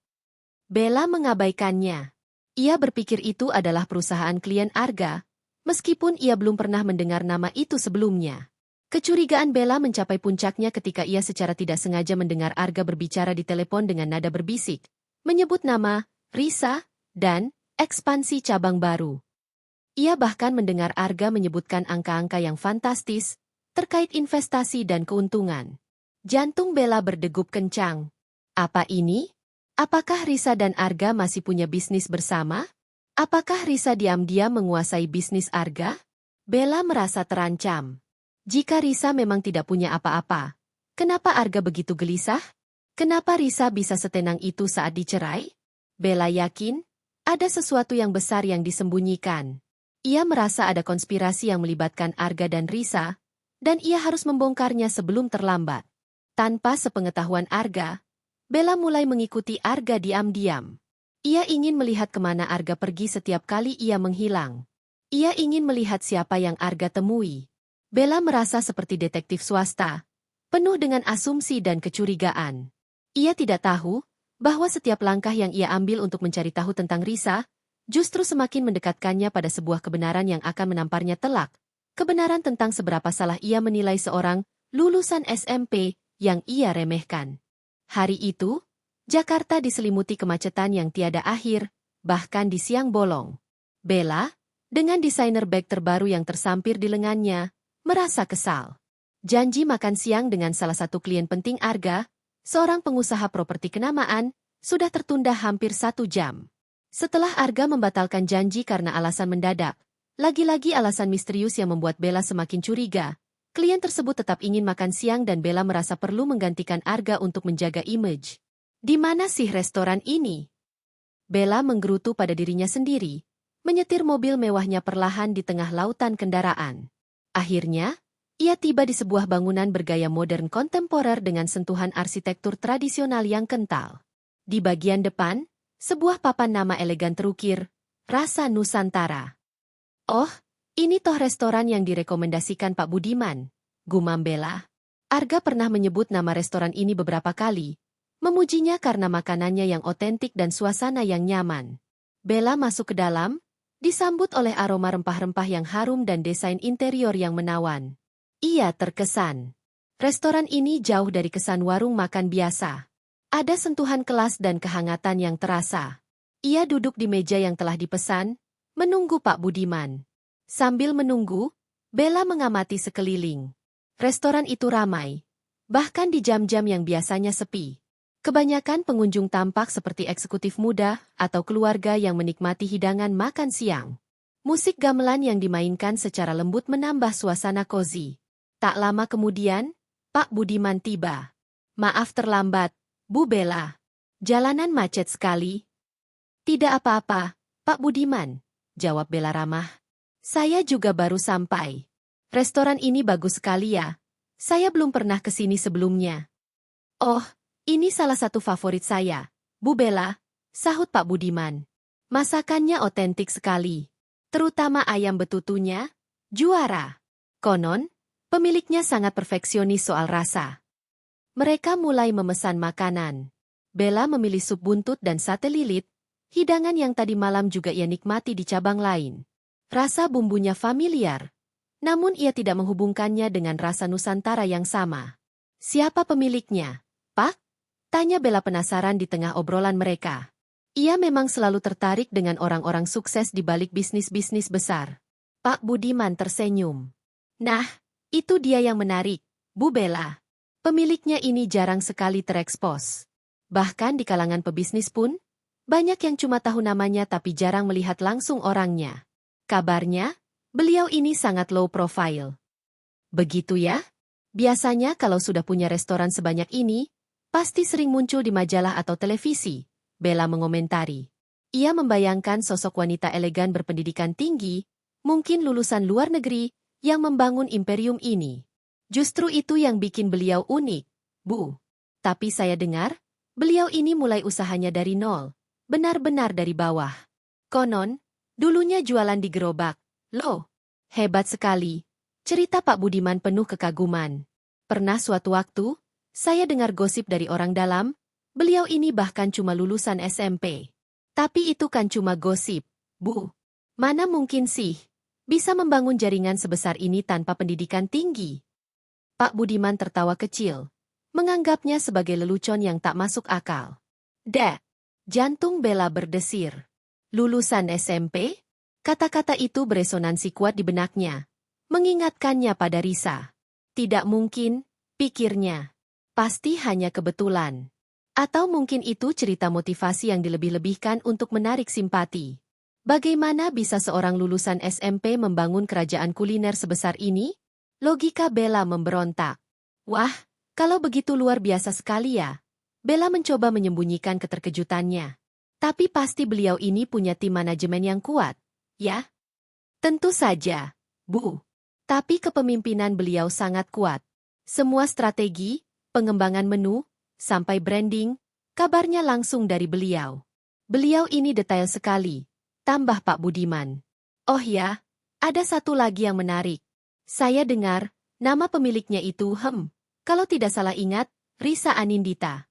Bella mengabaikannya. Ia berpikir itu adalah perusahaan klien Arga, meskipun ia belum pernah mendengar nama itu sebelumnya. Kecurigaan Bella mencapai puncaknya ketika ia secara tidak sengaja mendengar Arga berbicara di telepon dengan nada berbisik, menyebut nama, Risa, dan ekspansi cabang baru. Ia bahkan mendengar Arga menyebutkan angka-angka yang fantastis, terkait investasi dan keuntungan. Jantung Bella berdegup kencang. Apa ini? Apakah Risa dan Arga masih punya bisnis bersama? Apakah Risa diam-diam menguasai bisnis Arga? Bella merasa terancam. Jika Risa memang tidak punya apa-apa, kenapa Arga begitu gelisah? Kenapa Risa bisa setenang itu saat dicerai? Bella yakin, ada sesuatu yang besar yang disembunyikan. Ia merasa ada konspirasi yang melibatkan Arga dan Risa, dan ia harus membongkarnya sebelum terlambat. Tanpa sepengetahuan Arga, Bella mulai mengikuti Arga diam-diam. Ia ingin melihat kemana Arga pergi setiap kali ia menghilang. Ia ingin melihat siapa yang Arga temui. Bella merasa seperti detektif swasta, penuh dengan asumsi dan kecurigaan. Ia tidak tahu bahwa setiap langkah yang ia ambil untuk mencari tahu tentang Risa, justru semakin mendekatkannya pada sebuah kebenaran yang akan menamparnya telak. Kebenaran tentang seberapa salah ia menilai seorang lulusan SMP yang ia remehkan. Hari itu, Jakarta diselimuti kemacetan yang tiada akhir, bahkan di siang bolong. Bella, dengan desainer bag terbaru yang tersampir di lengannya, merasa kesal. Janji makan siang dengan salah satu klien penting Arga, seorang pengusaha properti kenamaan, sudah tertunda hampir 1 jam. Setelah Arga membatalkan janji karena alasan mendadak, lagi-lagi alasan misterius yang membuat Bella semakin curiga, klien tersebut tetap ingin makan siang dan Bella merasa perlu menggantikan Arga untuk menjaga image. Di mana sih restoran ini? Bella menggerutu pada dirinya sendiri, menyetir mobil mewahnya perlahan di tengah lautan kendaraan. Akhirnya, ia tiba di sebuah bangunan bergaya modern kontemporer dengan sentuhan arsitektur tradisional yang kental. Di bagian depan, sebuah papan nama elegan terukir, Rasa Nusantara. "Oh, ini toh restoran yang direkomendasikan Pak Budiman," gumam Bella. Arga pernah menyebut nama restoran ini beberapa kali, memujinya karena makanannya yang otentik dan suasana yang nyaman. Bella masuk ke dalam, disambut oleh aroma rempah-rempah yang harum dan desain interior yang menawan. Ia terkesan. Restoran ini jauh dari kesan warung makan biasa. Ada sentuhan kelas dan kehangatan yang terasa. Ia duduk di meja yang telah dipesan, menunggu Pak Budiman. Sambil menunggu, Bella mengamati sekeliling. Restoran itu ramai, bahkan di jam-jam yang biasanya sepi. Kebanyakan pengunjung tampak seperti eksekutif muda atau keluarga yang menikmati hidangan makan siang. Musik gamelan yang dimainkan secara lembut menambah suasana cozy. Tak lama kemudian, Pak Budiman tiba. "Maaf terlambat, Bu Bella. Jalanan macet sekali." "Tidak apa-apa, Pak Budiman," jawab Bella ramah. "Saya juga baru sampai. Restoran ini bagus sekali ya. Saya belum pernah ke sini sebelumnya." "Oh, ini salah satu favorit saya, Bu Bella," sahut Pak Budiman. "Masakannya otentik sekali. Terutama ayam betutunya, juara. Konon, pemiliknya sangat perfeksionis soal rasa." Mereka mulai memesan makanan. Bella memilih sup buntut dan sate lilit, hidangan yang tadi malam juga ia nikmati di cabang lain. Rasa bumbunya familiar, namun ia tidak menghubungkannya dengan rasa Nusantara yang sama. "Siapa pemiliknya, Pak?" tanya Bella penasaran di tengah obrolan mereka. Ia memang selalu tertarik dengan orang-orang sukses di balik bisnis-bisnis besar. Pak Budiman tersenyum. "Nah, itu dia yang menarik, Bu Bella. Pemiliknya ini jarang sekali terekspos. Bahkan di kalangan pebisnis pun, banyak yang cuma tahu namanya tapi jarang melihat langsung orangnya. Kabarnya, beliau ini sangat low profile." "Begitu ya? Biasanya kalau sudah punya restoran sebanyak ini, pasti sering muncul di majalah atau televisi," Bella mengomentari. Ia membayangkan sosok wanita elegan berpendidikan tinggi, mungkin lulusan luar negeri, yang membangun imperium ini. "Justru itu yang bikin beliau unik, Bu. Tapi saya dengar, beliau ini mulai usahanya dari nol, benar-benar dari bawah. Konon, dulunya jualan di gerobak. Loh, hebat sekali," cerita Pak Budiman penuh kekaguman. "Pernah suatu waktu, saya dengar gosip dari orang dalam, beliau ini bahkan cuma lulusan SMP. Tapi itu kan cuma gosip, Bu. Mana mungkin sih bisa membangun jaringan sebesar ini tanpa pendidikan tinggi?" Pak Budiman tertawa kecil, menganggapnya sebagai lelucon yang tak masuk akal. "Dek!" Jantung Bella berdesir. "Lulusan SMP?" Kata-kata itu beresonansi kuat di benaknya, mengingatkannya pada Risa. Tidak mungkin, pikirnya. Pasti hanya kebetulan. Atau mungkin itu cerita motivasi yang dilebih-lebihkan untuk menarik simpati. Bagaimana bisa seorang lulusan SMP membangun kerajaan kuliner sebesar ini? Logika Bella memberontak. Wah, kalau begitu luar biasa sekali ya. Bella mencoba menyembunyikan keterkejutannya. Tapi pasti beliau ini punya tim manajemen yang kuat. Ya? Tentu saja, Bu. Tapi kepemimpinan beliau sangat kuat. Semua strategi, pengembangan menu, sampai branding, kabarnya langsung dari beliau. Beliau ini detail sekali, tambah Pak Budiman. Oh ya, ada satu lagi yang menarik. Saya dengar, nama pemiliknya itu kalau tidak salah ingat, Risa Anindita.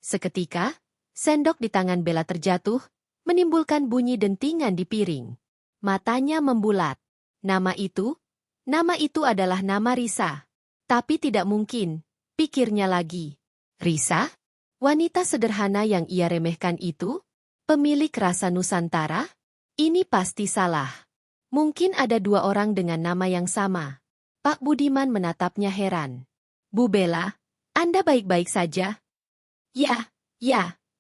Seketika, sendok di tangan Bella terjatuh, menimbulkan bunyi dentingan di piring. Matanya membulat. Nama itu adalah nama Risa. Tapi tidak mungkin, pikirnya lagi. Risa? Wanita sederhana yang ia remehkan itu? Pemilik rasa Nusantara? Ini pasti salah. Mungkin ada dua orang dengan nama yang sama. Pak Budiman menatapnya heran. Bu Bella, Anda baik-baik saja? Ya,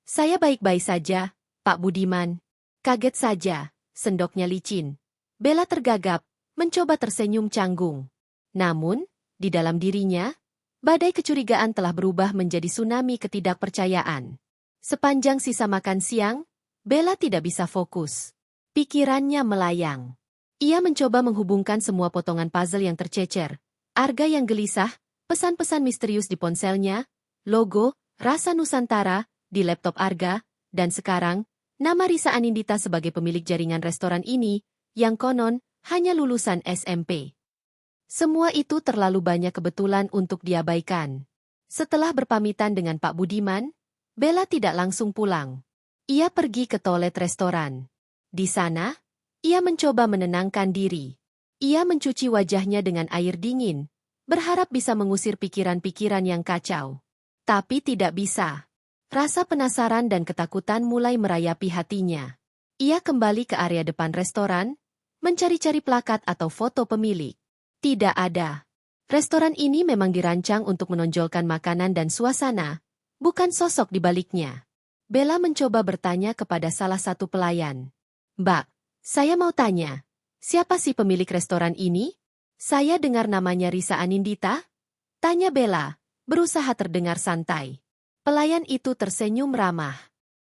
saya baik-baik saja, Pak Budiman. Kaget saja. Sendoknya licin. Bella tergagap, mencoba tersenyum canggung. Namun, di dalam dirinya, badai kecurigaan telah berubah menjadi tsunami ketidakpercayaan. Sepanjang sisa makan siang, Bella tidak bisa fokus. Pikirannya melayang. Ia mencoba menghubungkan semua potongan puzzle yang tercecer. Arga yang gelisah, pesan-pesan misterius di ponselnya, logo, rasa Nusantara, di laptop Arga, dan sekarang, nama Risa Anindita sebagai pemilik jaringan restoran ini, yang konon, hanya lulusan SMP. Semua itu terlalu banyak kebetulan untuk diabaikan. Setelah berpamitan dengan Pak Budiman, Bella tidak langsung pulang. Ia pergi ke toilet restoran. Di sana, ia mencoba menenangkan diri. Ia mencuci wajahnya dengan air dingin, berharap bisa mengusir pikiran-pikiran yang kacau. Tapi tidak bisa. Rasa penasaran dan ketakutan mulai merayapi hatinya. Ia kembali ke area depan restoran, mencari-cari plakat atau foto pemilik. Tidak ada. Restoran ini memang dirancang untuk menonjolkan makanan dan suasana, bukan sosok di baliknya. Bella mencoba bertanya kepada salah satu pelayan. "Mbak, saya mau tanya, siapa sih pemilik restoran ini? Saya dengar namanya Risa Anindita?" Tanya Bella, berusaha terdengar santai. Pelayan itu tersenyum ramah.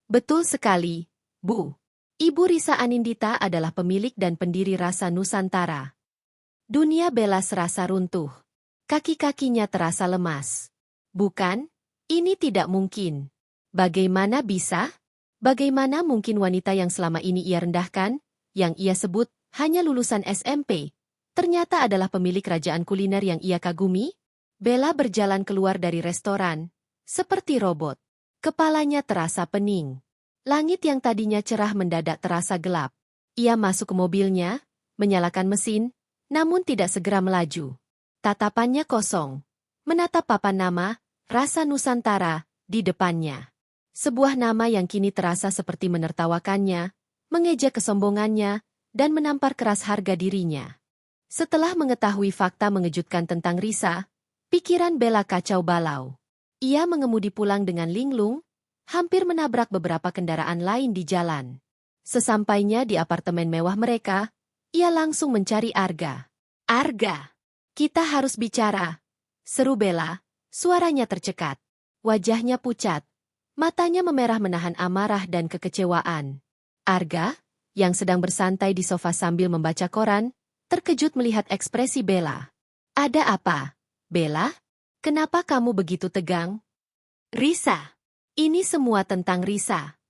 "Betul sekali, Bu. Ibu Risa Anindita adalah pemilik dan pendiri Rasa Nusantara." Dunia Bella serasa runtuh. Kaki-kakinya terasa lemas. Bukan, ini tidak mungkin. Bagaimana bisa? Bagaimana mungkin wanita yang selama ini ia rendahkan, yang ia sebut hanya lulusan SMP, ternyata adalah pemilik kerajaan kuliner yang ia kagumi? Bella berjalan keluar dari restoran, seperti robot. Kepalanya terasa pening. Langit yang tadinya cerah mendadak terasa gelap. Ia masuk ke mobilnya, menyalakan mesin, namun tidak segera melaju. Tatapannya kosong, menatap papan nama, Rasa Nusantara, di depannya. Sebuah nama yang kini terasa seperti menertawakannya, mengejek kesombongannya, dan menampar keras harga dirinya. Setelah mengetahui fakta mengejutkan tentang Risa, pikiran Bella kacau balau. Ia mengemudi pulang dengan linglung, hampir menabrak beberapa kendaraan lain di jalan. Sesampainya di apartemen mewah mereka, ia langsung mencari Arga. "Arga, kita harus bicara," seru Bella, suaranya tercekat. Wajahnya pucat. Matanya memerah menahan amarah dan kekecewaan. Arga, yang sedang bersantai di sofa sambil membaca koran, terkejut melihat ekspresi Bella. "Ada apa, Bella? Kenapa kamu begitu tegang?" "Risa. Ini semua tentang Risa."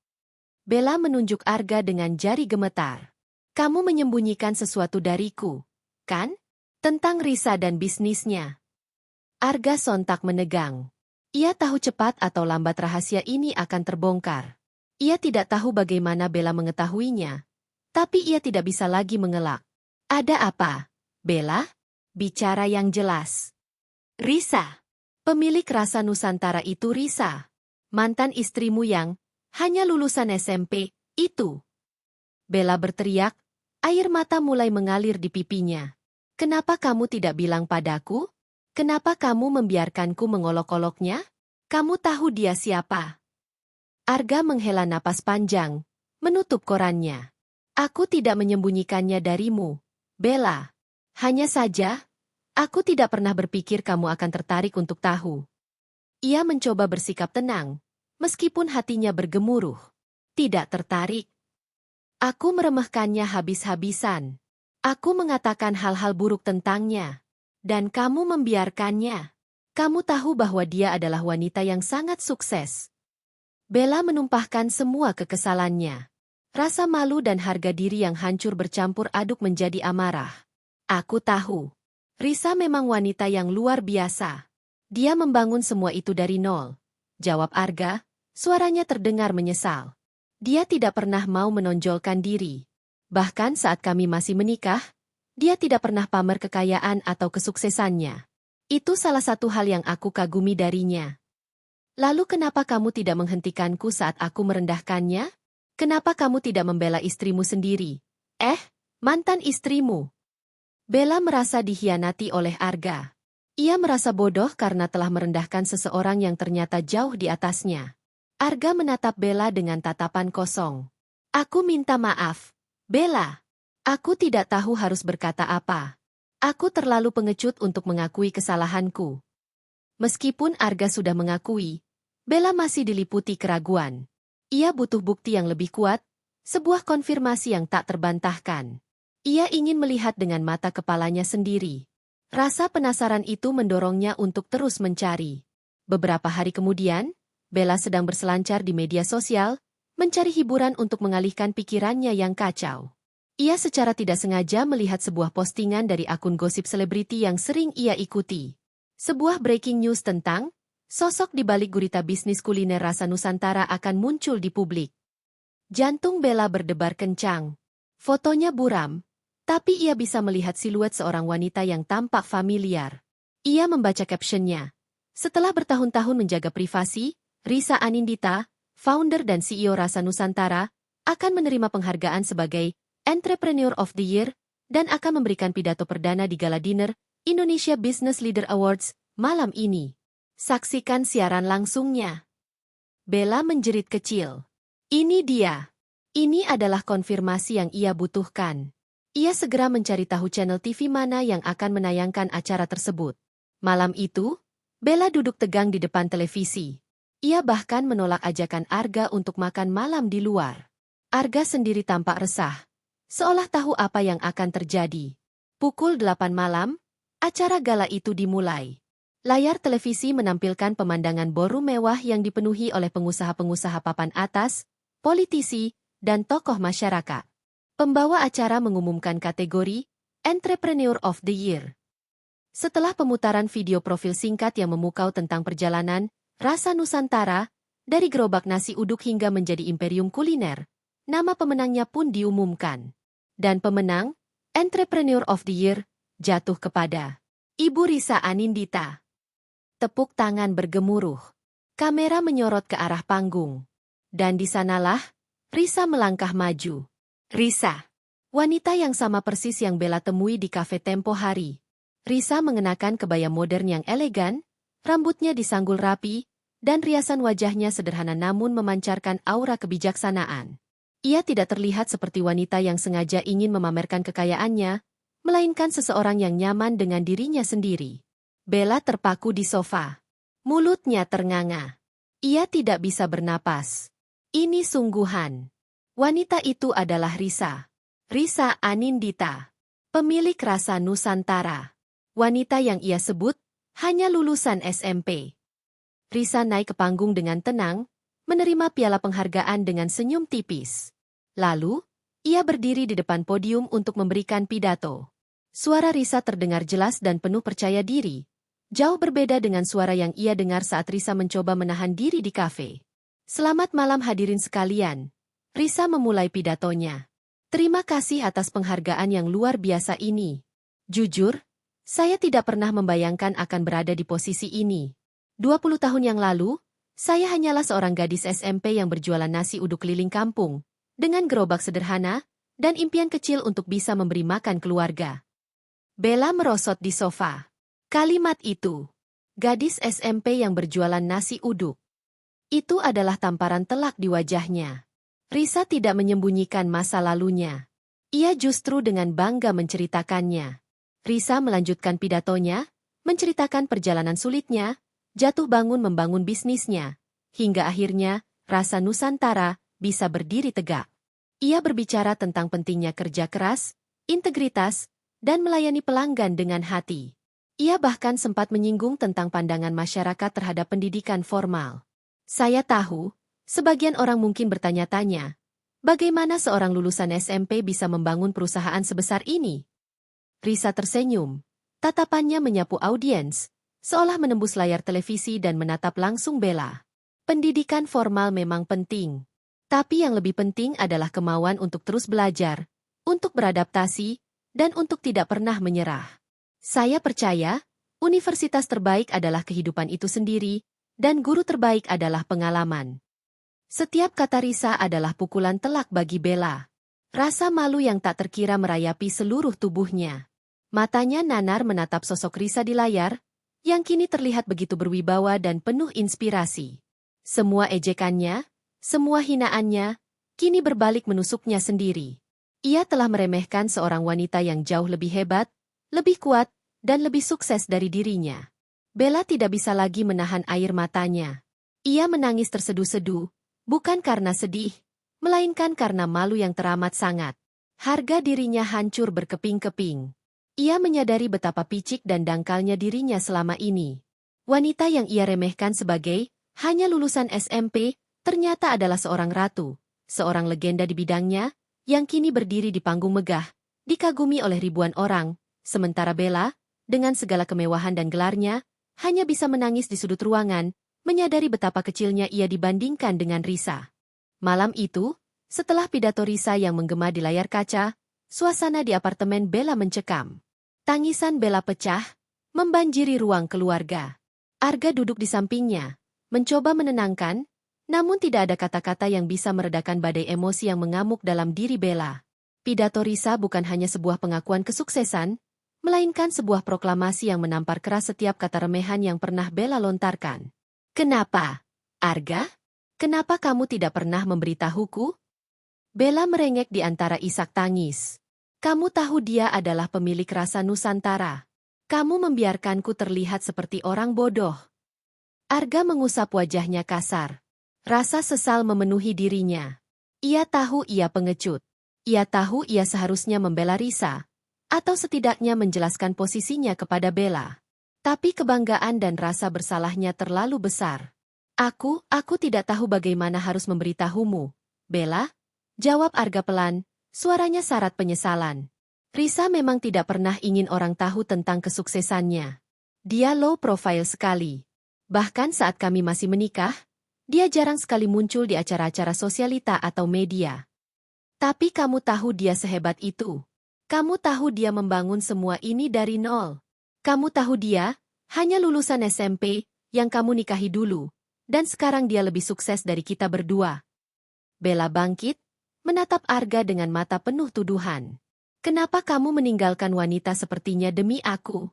Bella menunjuk Arga dengan jari gemetar. "Kamu menyembunyikan sesuatu dariku, kan? Tentang Risa dan bisnisnya." Arga sontak menegang. Ia tahu cepat atau lambat rahasia ini akan terbongkar. Ia tidak tahu bagaimana Bella mengetahuinya, tapi ia tidak bisa lagi mengelak. "Ada apa, Bella? Bicara yang jelas." "Risa. Pemilik Rasa Nusantara itu Risa. Mantan istrimu yang hanya lulusan SMP, itu." Bella berteriak, air mata mulai mengalir di pipinya. "Kenapa kamu tidak bilang padaku? Kenapa kamu membiarkanku mengolok-oloknya? Kamu tahu dia siapa?" Arga menghela napas panjang, menutup korannya. "Aku tidak menyembunyikannya darimu, Bella. Hanya saja, aku tidak pernah berpikir kamu akan tertarik untuk tahu." Ia mencoba bersikap tenang, meskipun hatinya bergemuruh. "Tidak tertarik. Aku meremehkannya habis-habisan. Aku mengatakan hal-hal buruk tentangnya. Dan kamu membiarkannya. Kamu tahu bahwa dia adalah wanita yang sangat sukses." Bella menumpahkan semua kekesalannya. Rasa malu dan harga diri yang hancur bercampur aduk menjadi amarah. "Aku tahu. Risa memang wanita yang luar biasa. Dia membangun semua itu dari nol," jawab Arga, suaranya terdengar menyesal. "Dia tidak pernah mau menonjolkan diri. Bahkan saat kami masih menikah, dia tidak pernah pamer kekayaan atau kesuksesannya. Itu salah satu hal yang aku kagumi darinya. Lalu kenapa kamu tidak menghentikanku saat aku merendahkannya? Kenapa kamu tidak membela istrimu sendiri? Mantan istrimu." Bella merasa dikhianati oleh Arga. Ia merasa bodoh karena telah merendahkan seseorang yang ternyata jauh di atasnya. Arga menatap Bella dengan tatapan kosong. "Aku minta maaf, Bella. Aku tidak tahu harus berkata apa. Aku terlalu pengecut untuk mengakui kesalahanku." Meskipun Arga sudah mengakui, Bella masih diliputi keraguan. Ia butuh bukti yang lebih kuat, Sebuah konfirmasi yang tak terbantahkan. Ia ingin melihat dengan mata kepalanya sendiri. Rasa penasaran itu mendorongnya untuk terus mencari. Beberapa hari kemudian, Bella sedang berselancar di media sosial, mencari hiburan untuk mengalihkan pikirannya yang kacau. Ia secara tidak sengaja melihat sebuah postingan dari akun gosip selebriti yang sering ia ikuti. Sebuah breaking news tentang sosok di balik gurita bisnis kuliner rasa Nusantara akan muncul di publik. Jantung Bella berdebar kencang. Fotonya buram, tapi ia bisa melihat siluet seorang wanita yang tampak familiar. Ia membaca captionnya. Setelah bertahun-tahun menjaga privasi, Risa Anindita, founder dan CEO Rasa Nusantara, akan menerima penghargaan sebagai Entrepreneur of the Year dan akan memberikan pidato perdana di Gala Dinner Indonesia Business Leader Awards malam ini. Saksikan siaran langsungnya. Bella menjerit kecil. Ini dia. Ini adalah konfirmasi yang ia butuhkan. Ia segera mencari tahu channel TV mana yang akan menayangkan acara tersebut. Malam itu, Bella duduk tegang di depan televisi. Ia bahkan menolak ajakan Arga untuk makan malam di luar. Arga sendiri tampak resah, seolah tahu apa yang akan terjadi. Pukul 8 malam, acara gala itu dimulai. Layar televisi menampilkan pemandangan ballroom mewah yang dipenuhi oleh pengusaha-pengusaha papan atas, politisi, dan tokoh masyarakat. Pembawa acara mengumumkan kategori Entrepreneur of the Year. Setelah pemutaran video profil singkat yang memukau tentang perjalanan Rasa Nusantara, dari gerobak nasi uduk hingga menjadi imperium kuliner, nama pemenangnya pun diumumkan. Dan pemenang, Entrepreneur of the Year, jatuh kepada Ibu Risa Anindita. Tepuk tangan bergemuruh. Kamera menyorot ke arah panggung. Dan di sanalah, Risa melangkah maju. Risa, wanita yang sama persis yang Bella temui di kafe tempo hari. Risa mengenakan kebaya modern yang elegan, rambutnya disanggul rapi, dan riasan wajahnya sederhana namun memancarkan aura kebijaksanaan. Ia tidak terlihat seperti wanita yang sengaja ingin memamerkan kekayaannya, melainkan seseorang yang nyaman dengan dirinya sendiri. Bella terpaku di sofa. Mulutnya ternganga. Ia tidak bisa bernapas. Ini sungguhan. Wanita itu adalah Risa. Risa Anindita. Pemilik Rasa Nusantara. Wanita yang ia sebut hanya lulusan SMP. Risa naik ke panggung dengan tenang, menerima piala penghargaan dengan senyum tipis. Lalu, ia berdiri di depan podium untuk memberikan pidato. Suara Risa terdengar jelas dan penuh percaya diri. Jauh berbeda dengan suara yang ia dengar saat Risa mencoba menahan diri di kafe. Selamat malam hadirin sekalian. Risa memulai pidatonya. Terima kasih atas penghargaan yang luar biasa ini. Jujur, saya tidak pernah membayangkan akan berada di posisi ini. 20 tahun yang lalu, saya hanyalah seorang gadis SMP yang berjualan nasi uduk keliling kampung, dengan gerobak sederhana, dan impian kecil untuk bisa memberi makan keluarga. Bella merosot di sofa. Kalimat itu, gadis SMP yang berjualan nasi uduk. Itu adalah tamparan telak di wajahnya. Risa tidak menyembunyikan masa lalunya. Ia justru dengan bangga menceritakannya. Risa melanjutkan pidatonya, menceritakan perjalanan sulitnya, jatuh bangun membangun bisnisnya, hingga akhirnya Rasa Nusantara bisa berdiri tegak. Ia berbicara tentang pentingnya kerja keras, integritas, dan melayani pelanggan dengan hati. Ia bahkan sempat menyinggung tentang pandangan masyarakat terhadap pendidikan formal. Saya tahu, sebagian orang mungkin bertanya-tanya, bagaimana seorang lulusan SMP bisa membangun perusahaan sebesar ini? Risa tersenyum. Tatapannya menyapu audiens, seolah menembus layar televisi dan menatap langsung Bella. Pendidikan formal memang penting. Tapi yang lebih penting adalah kemauan untuk terus belajar, untuk beradaptasi, dan untuk tidak pernah menyerah. Saya percaya, universitas terbaik adalah kehidupan itu sendiri, dan guru terbaik adalah pengalaman. Setiap kata Risa adalah pukulan telak bagi Bella. Rasa malu yang tak terkira merayapi seluruh tubuhnya. Matanya nanar menatap sosok Risa di layar, yang kini terlihat begitu berwibawa dan penuh inspirasi. Semua ejekannya, semua hinaannya, kini berbalik menusuknya sendiri. Ia telah meremehkan seorang wanita yang jauh lebih hebat, lebih kuat, dan lebih sukses dari dirinya. Bella tidak bisa lagi menahan air matanya. Ia menangis terseduh-seduh, bukan karena sedih, melainkan karena malu yang teramat sangat. Harga dirinya hancur berkeping-keping. Ia menyadari betapa picik dan dangkalnya dirinya selama ini. Wanita yang ia remehkan sebagai hanya lulusan SMP, ternyata adalah seorang ratu, seorang legenda di bidangnya, yang kini berdiri di panggung megah, dikagumi oleh ribuan orang, sementara Bella, dengan segala kemewahan dan gelarnya, hanya bisa menangis di sudut ruangan, menyadari betapa kecilnya ia dibandingkan dengan Risa. Malam itu, setelah pidato Risa yang menggema di layar kaca, suasana di apartemen Bella mencekam. Tangisan Bella pecah, membanjiri ruang keluarga. Arga duduk di sampingnya, mencoba menenangkan, namun tidak ada kata-kata yang bisa meredakan badai emosi yang mengamuk dalam diri Bella. Pidato Risa bukan hanya sebuah pengakuan kesuksesan, melainkan sebuah proklamasi yang menampar keras setiap kata remehan yang pernah Bella lontarkan. Kenapa, Arga? Kenapa kamu tidak pernah memberitahuku? Bella merengek di antara isak tangis. Kamu tahu dia adalah pemilik rasa Nusantara. Kamu membiarkanku terlihat seperti orang bodoh. Arga mengusap wajahnya kasar. Rasa sesal memenuhi dirinya. Ia tahu ia pengecut. Ia tahu ia seharusnya membela Risa, atau setidaknya menjelaskan posisinya kepada Bella. Tapi kebanggaan dan rasa bersalahnya terlalu besar. Aku tidak tahu bagaimana harus memberitahumu, Bella. Jawab Arga pelan, suaranya syarat penyesalan. Risa memang tidak pernah ingin orang tahu tentang kesuksesannya. Dia low profile sekali. Bahkan saat kami masih menikah, dia jarang sekali muncul di acara-acara sosialita atau media. Tapi kamu tahu dia sehebat itu. Kamu tahu dia membangun semua ini dari nol. Kamu tahu dia hanya lulusan SMP yang kamu nikahi dulu, dan sekarang dia lebih sukses dari kita berdua. Bella bangkit, menatap Arga dengan mata penuh tuduhan. Kenapa kamu meninggalkan wanita sepertinya demi aku?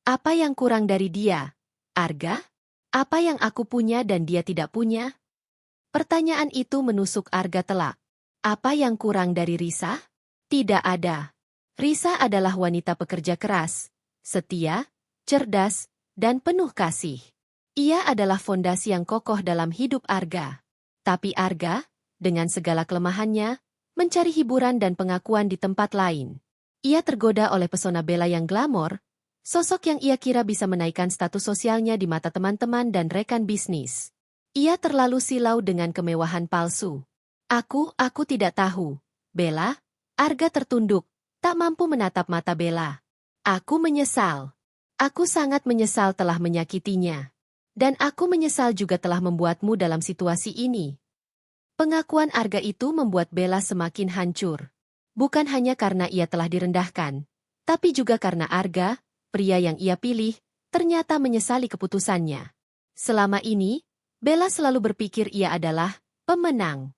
Apa yang kurang dari dia, Arga? Apa yang aku punya dan dia tidak punya? Pertanyaan itu menusuk Arga telak. Apa yang kurang dari Risa? Tidak ada. Risa adalah wanita pekerja keras, setia, cerdas, dan penuh kasih. Ia adalah fondasi yang kokoh dalam hidup Arga. Tapi Arga, dengan segala kelemahannya, mencari hiburan dan pengakuan di tempat lain. Ia tergoda oleh pesona Bella yang glamor, sosok yang ia kira bisa menaikkan status sosialnya di mata teman-teman dan rekan bisnis. Ia terlalu silau dengan kemewahan palsu. Aku tidak tahu. Bella, Arga tertunduk, tak mampu menatap mata Bella. Aku menyesal. Aku sangat menyesal telah menyakitinya. Dan aku menyesal juga telah membuatmu dalam situasi ini. Pengakuan Arga itu membuat Bella semakin hancur. Bukan hanya karena ia telah direndahkan, tapi juga karena Arga, pria yang ia pilih, ternyata menyesali keputusannya. Selama ini, Bella selalu berpikir ia adalah pemenang.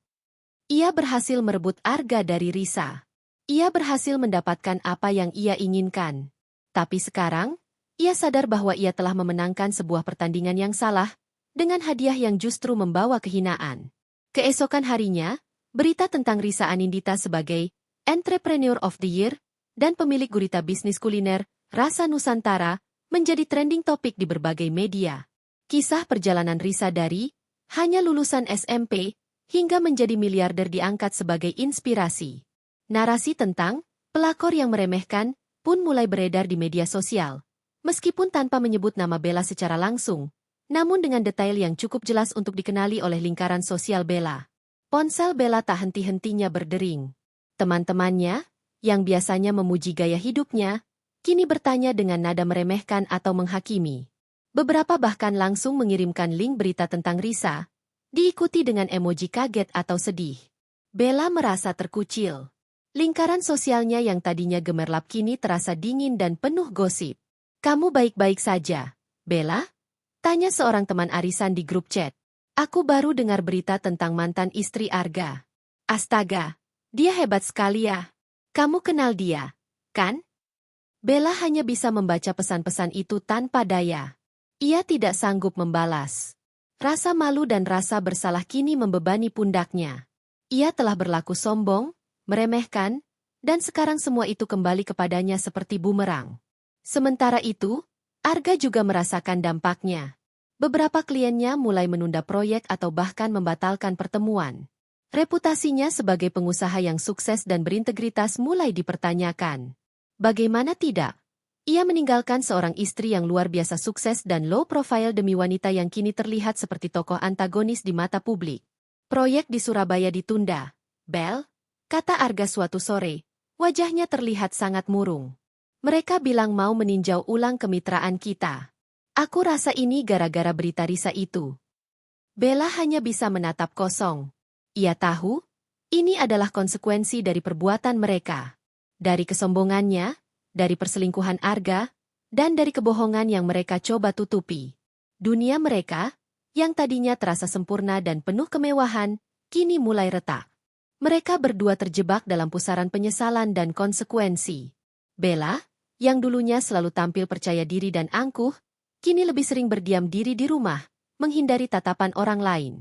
Ia berhasil merebut Arga dari Risa. Ia berhasil mendapatkan apa yang ia inginkan. Tapi sekarang, ia sadar bahwa ia telah memenangkan sebuah pertandingan yang salah, dengan hadiah yang justru membawa kehinaan. Keesokan harinya, berita tentang Risa Anindita sebagai Entrepreneur of the Year dan pemilik gurita bisnis kuliner Rasa Nusantara menjadi trending topik di berbagai media. Kisah perjalanan Risa dari hanya lulusan SMP hingga menjadi miliarder diangkat sebagai inspirasi. Narasi tentang pelakor yang meremehkan pun mulai beredar di media sosial, meskipun tanpa menyebut nama Bella secara langsung. Namun dengan detail yang cukup jelas untuk dikenali oleh lingkaran sosial Bella. Ponsel Bella tak henti-hentinya berdering. Teman-temannya, yang biasanya memuji gaya hidupnya, kini bertanya dengan nada meremehkan atau menghakimi. Beberapa bahkan langsung mengirimkan link berita tentang Risa, diikuti dengan emoji kaget atau sedih. Bella merasa terkucil. Lingkaran sosialnya yang tadinya gemerlap kini terasa dingin dan penuh gosip. Kamu baik-baik saja, Bella? Tanya seorang teman arisan di grup chat. Aku baru dengar berita tentang mantan istri Arga. Astaga, dia hebat sekali ya. Kamu kenal dia, kan? Bella hanya bisa membaca pesan-pesan itu tanpa daya. Ia tidak sanggup membalas. Rasa malu dan rasa bersalah kini membebani pundaknya. Ia telah berlaku sombong, meremehkan, dan sekarang semua itu kembali kepadanya seperti bumerang. Sementara itu, Arga juga merasakan dampaknya. Beberapa kliennya mulai menunda proyek atau bahkan membatalkan pertemuan. Reputasinya sebagai pengusaha yang sukses dan berintegritas mulai dipertanyakan. Bagaimana tidak? Ia meninggalkan seorang istri yang luar biasa sukses dan low profile demi wanita yang kini terlihat seperti tokoh antagonis di mata publik. Proyek di Surabaya ditunda. Bel, kata Arga suatu sore, wajahnya terlihat sangat murung. Mereka bilang mau meninjau ulang kemitraan kita. Aku rasa ini gara-gara berita Risa itu. Bella hanya bisa menatap kosong. Ia tahu, ini adalah konsekuensi dari perbuatan mereka. Dari kesombongannya, dari perselingkuhan Arga, dan dari kebohongan yang mereka coba tutupi. Dunia mereka, yang tadinya terasa sempurna dan penuh kemewahan, kini mulai retak. Mereka berdua terjebak dalam pusaran penyesalan dan konsekuensi. Bella, yang dulunya selalu tampil percaya diri dan angkuh, kini lebih sering berdiam diri di rumah, menghindari tatapan orang lain.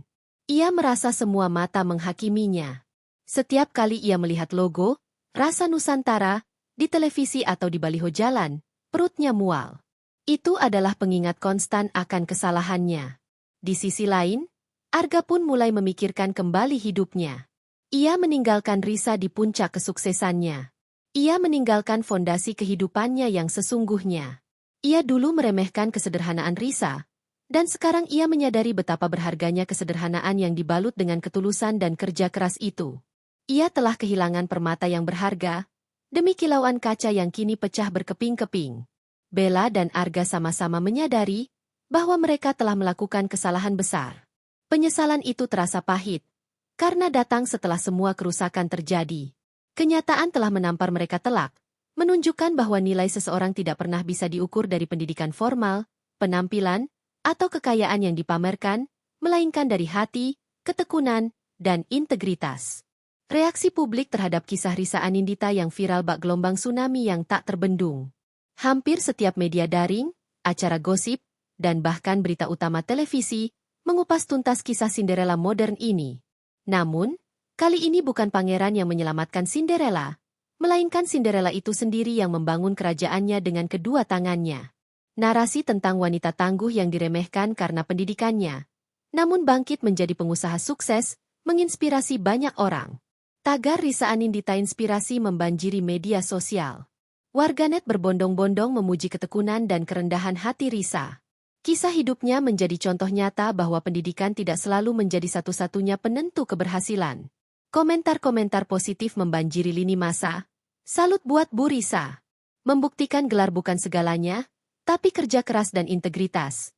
Ia merasa semua mata menghakiminya. Setiap kali ia melihat logo, Rasa Nusantara, di televisi atau di baliho jalan, perutnya mual. Itu adalah pengingat konstan akan kesalahannya. Di sisi lain, Arga pun mulai memikirkan kembali hidupnya. Ia meninggalkan Risa di puncak kesuksesannya. Ia meninggalkan fondasi kehidupannya yang sesungguhnya. Ia dulu meremehkan kesederhanaan Risa, dan sekarang ia menyadari betapa berharganya kesederhanaan yang dibalut dengan ketulusan dan kerja keras itu. Ia telah kehilangan permata yang berharga, demi kilauan kaca yang kini pecah berkeping-keping. Bella dan Arga sama-sama menyadari bahwa mereka telah melakukan kesalahan besar. Penyesalan itu terasa pahit, karena datang setelah semua kerusakan terjadi. Kenyataan telah menampar mereka telak, menunjukkan bahwa nilai seseorang tidak pernah bisa diukur dari pendidikan formal, penampilan, atau kekayaan yang dipamerkan, melainkan dari hati, ketekunan, dan integritas. Reaksi publik terhadap kisah Risa Anindita yang viral bak gelombang tsunami yang tak terbendung. Hampir setiap media daring, acara gosip, dan bahkan berita utama televisi, mengupas tuntas kisah Cinderella modern ini. Namun, kali ini bukan pangeran yang menyelamatkan Cinderella, melainkan Cinderella itu sendiri yang membangun kerajaannya dengan kedua tangannya. Narasi tentang wanita tangguh yang diremehkan karena pendidikannya, namun bangkit menjadi pengusaha sukses, menginspirasi banyak orang. Tagar Risa Anindita inspirasi membanjiri media sosial. Warganet berbondong-bondong memuji ketekunan dan kerendahan hati Risa. Kisah hidupnya menjadi contoh nyata bahwa pendidikan tidak selalu menjadi satu-satunya penentu keberhasilan. Komentar-komentar positif membanjiri lini massa. Salut buat Bu Risa. Membuktikan gelar bukan segalanya, tapi kerja keras dan integritas.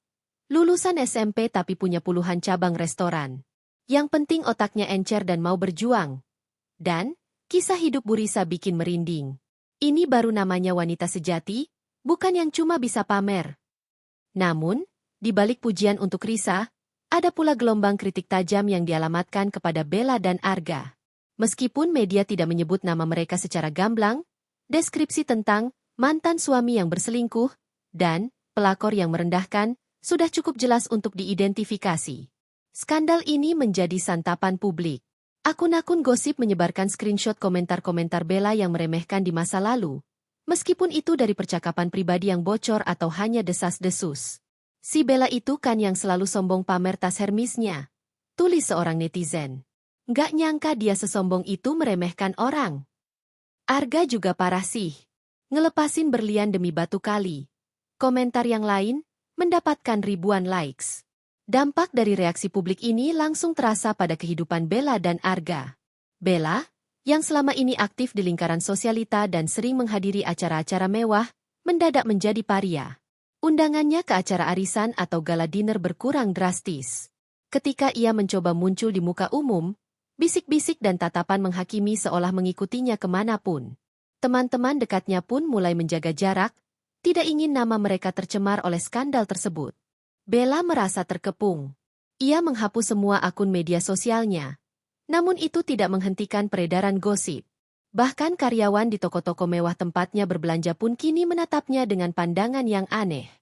Lulusan SMP tapi punya puluhan cabang restoran. Yang penting otaknya encer dan mau berjuang. Dan, kisah hidup Bu Risa bikin merinding. Ini baru namanya wanita sejati, bukan yang cuma bisa pamer. Namun, di balik pujian untuk Risa, ada pula gelombang kritik tajam yang dialamatkan kepada Bella dan Arga. Meskipun media tidak menyebut nama mereka secara gamblang, deskripsi tentang mantan suami yang berselingkuh dan pelakor yang merendahkan sudah cukup jelas untuk diidentifikasi. Skandal ini menjadi santapan publik. Akun-akun gosip menyebarkan screenshot komentar-komentar Bella yang meremehkan di masa lalu, meskipun itu dari percakapan pribadi yang bocor atau hanya desas-desus. Si Bella itu kan yang selalu sombong pamer tas Hermesnya, tulis seorang netizen. Nggak nyangka dia sesombong itu meremehkan orang. Arga juga parah sih. Ngelepasin berlian demi batu kali. Komentar yang lain mendapatkan ribuan likes. Dampak dari reaksi publik ini langsung terasa pada kehidupan Bella dan Arga. Bella, yang selama ini aktif di lingkaran sosialita dan sering menghadiri acara-acara mewah, mendadak menjadi paria. Undangannya ke acara arisan atau gala dinner berkurang drastis. Ketika ia mencoba muncul di muka umum, bisik-bisik dan tatapan menghakimi seolah mengikutinya kemanapun. Teman-teman dekatnya pun mulai menjaga jarak, tidak ingin nama mereka tercemar oleh skandal tersebut. Bella merasa terkepung. Ia menghapus semua akun media sosialnya. Namun itu tidak menghentikan peredaran gosip. Bahkan karyawan di toko-toko mewah tempatnya berbelanja pun kini menatapnya dengan pandangan yang aneh.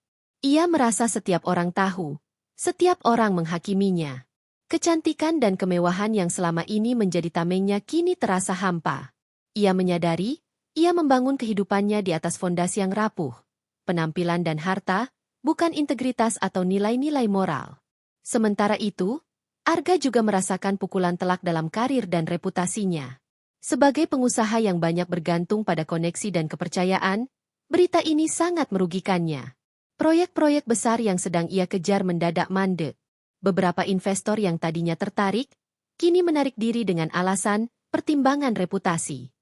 Ia merasa setiap orang tahu, setiap orang menghakiminya. Kecantikan dan kemewahan yang selama ini menjadi tamengnya kini terasa hampa. Ia menyadari, ia membangun kehidupannya di atas fondasi yang rapuh. Penampilan dan harta, bukan integritas atau nilai-nilai moral. Sementara itu, Arga juga merasakan pukulan telak dalam karir dan reputasinya. Sebagai pengusaha yang banyak bergantung pada koneksi dan kepercayaan, berita ini sangat merugikannya. Proyek-proyek besar yang sedang ia kejar mendadak mandek. Beberapa investor yang tadinya tertarik, kini menarik diri dengan alasan pertimbangan reputasi.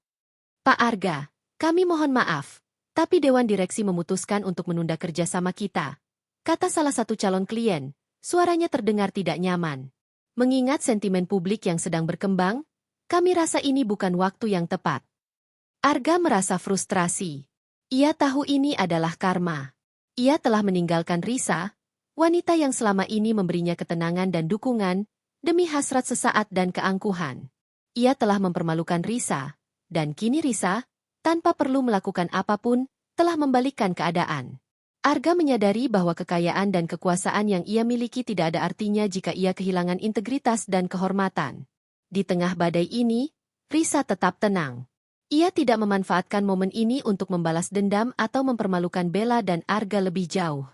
Pak Arga, kami mohon maaf, tapi Dewan Direksi memutuskan untuk menunda kerjasama kita, kata salah satu calon klien. Suaranya terdengar tidak nyaman. Mengingat sentimen publik yang sedang berkembang, kami rasa ini bukan waktu yang tepat. Arga merasa frustrasi. Ia tahu ini adalah karma. Ia telah meninggalkan Risa, wanita yang selama ini memberinya ketenangan dan dukungan, demi hasrat sesaat dan keangkuhan. Ia telah mempermalukan Risa, dan kini Risa, tanpa perlu melakukan apapun, telah membalikkan keadaan. Arga menyadari bahwa kekayaan dan kekuasaan yang ia miliki tidak ada artinya jika ia kehilangan integritas dan kehormatan. Di tengah badai ini, Risa tetap tenang. Ia tidak memanfaatkan momen ini untuk membalas dendam atau mempermalukan Bella dan Arga lebih jauh.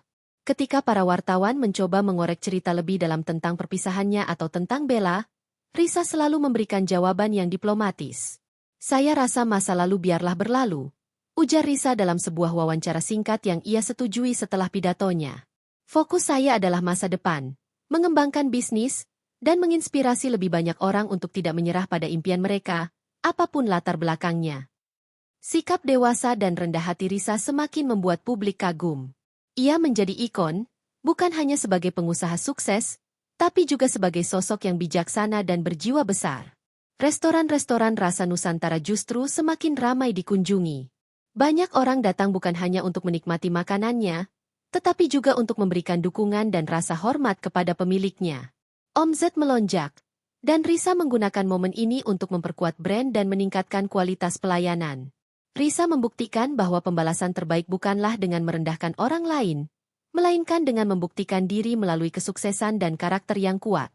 Ketika para wartawan mencoba mengorek cerita lebih dalam tentang perpisahannya atau tentang Bella, Risa selalu memberikan jawaban yang diplomatis. Saya rasa masa lalu biarlah berlalu, ujar Risa dalam sebuah wawancara singkat yang ia setujui setelah pidatonya. Fokus saya adalah masa depan, mengembangkan bisnis, dan menginspirasi lebih banyak orang untuk tidak menyerah pada impian mereka, apapun latar belakangnya. Sikap dewasa dan rendah hati Risa semakin membuat publik kagum. Ia menjadi ikon, bukan hanya sebagai pengusaha sukses, tapi juga sebagai sosok yang bijaksana dan berjiwa besar. Restoran-restoran rasa Nusantara justru semakin ramai dikunjungi. Banyak orang datang bukan hanya untuk menikmati makanannya, tetapi juga untuk memberikan dukungan dan rasa hormat kepada pemiliknya. Omzet melonjak, dan Risa menggunakan momen ini untuk memperkuat brand dan meningkatkan kualitas pelayanan. Risa membuktikan bahwa pembalasan terbaik bukanlah dengan merendahkan orang lain, melainkan dengan membuktikan diri melalui kesuksesan dan karakter yang kuat.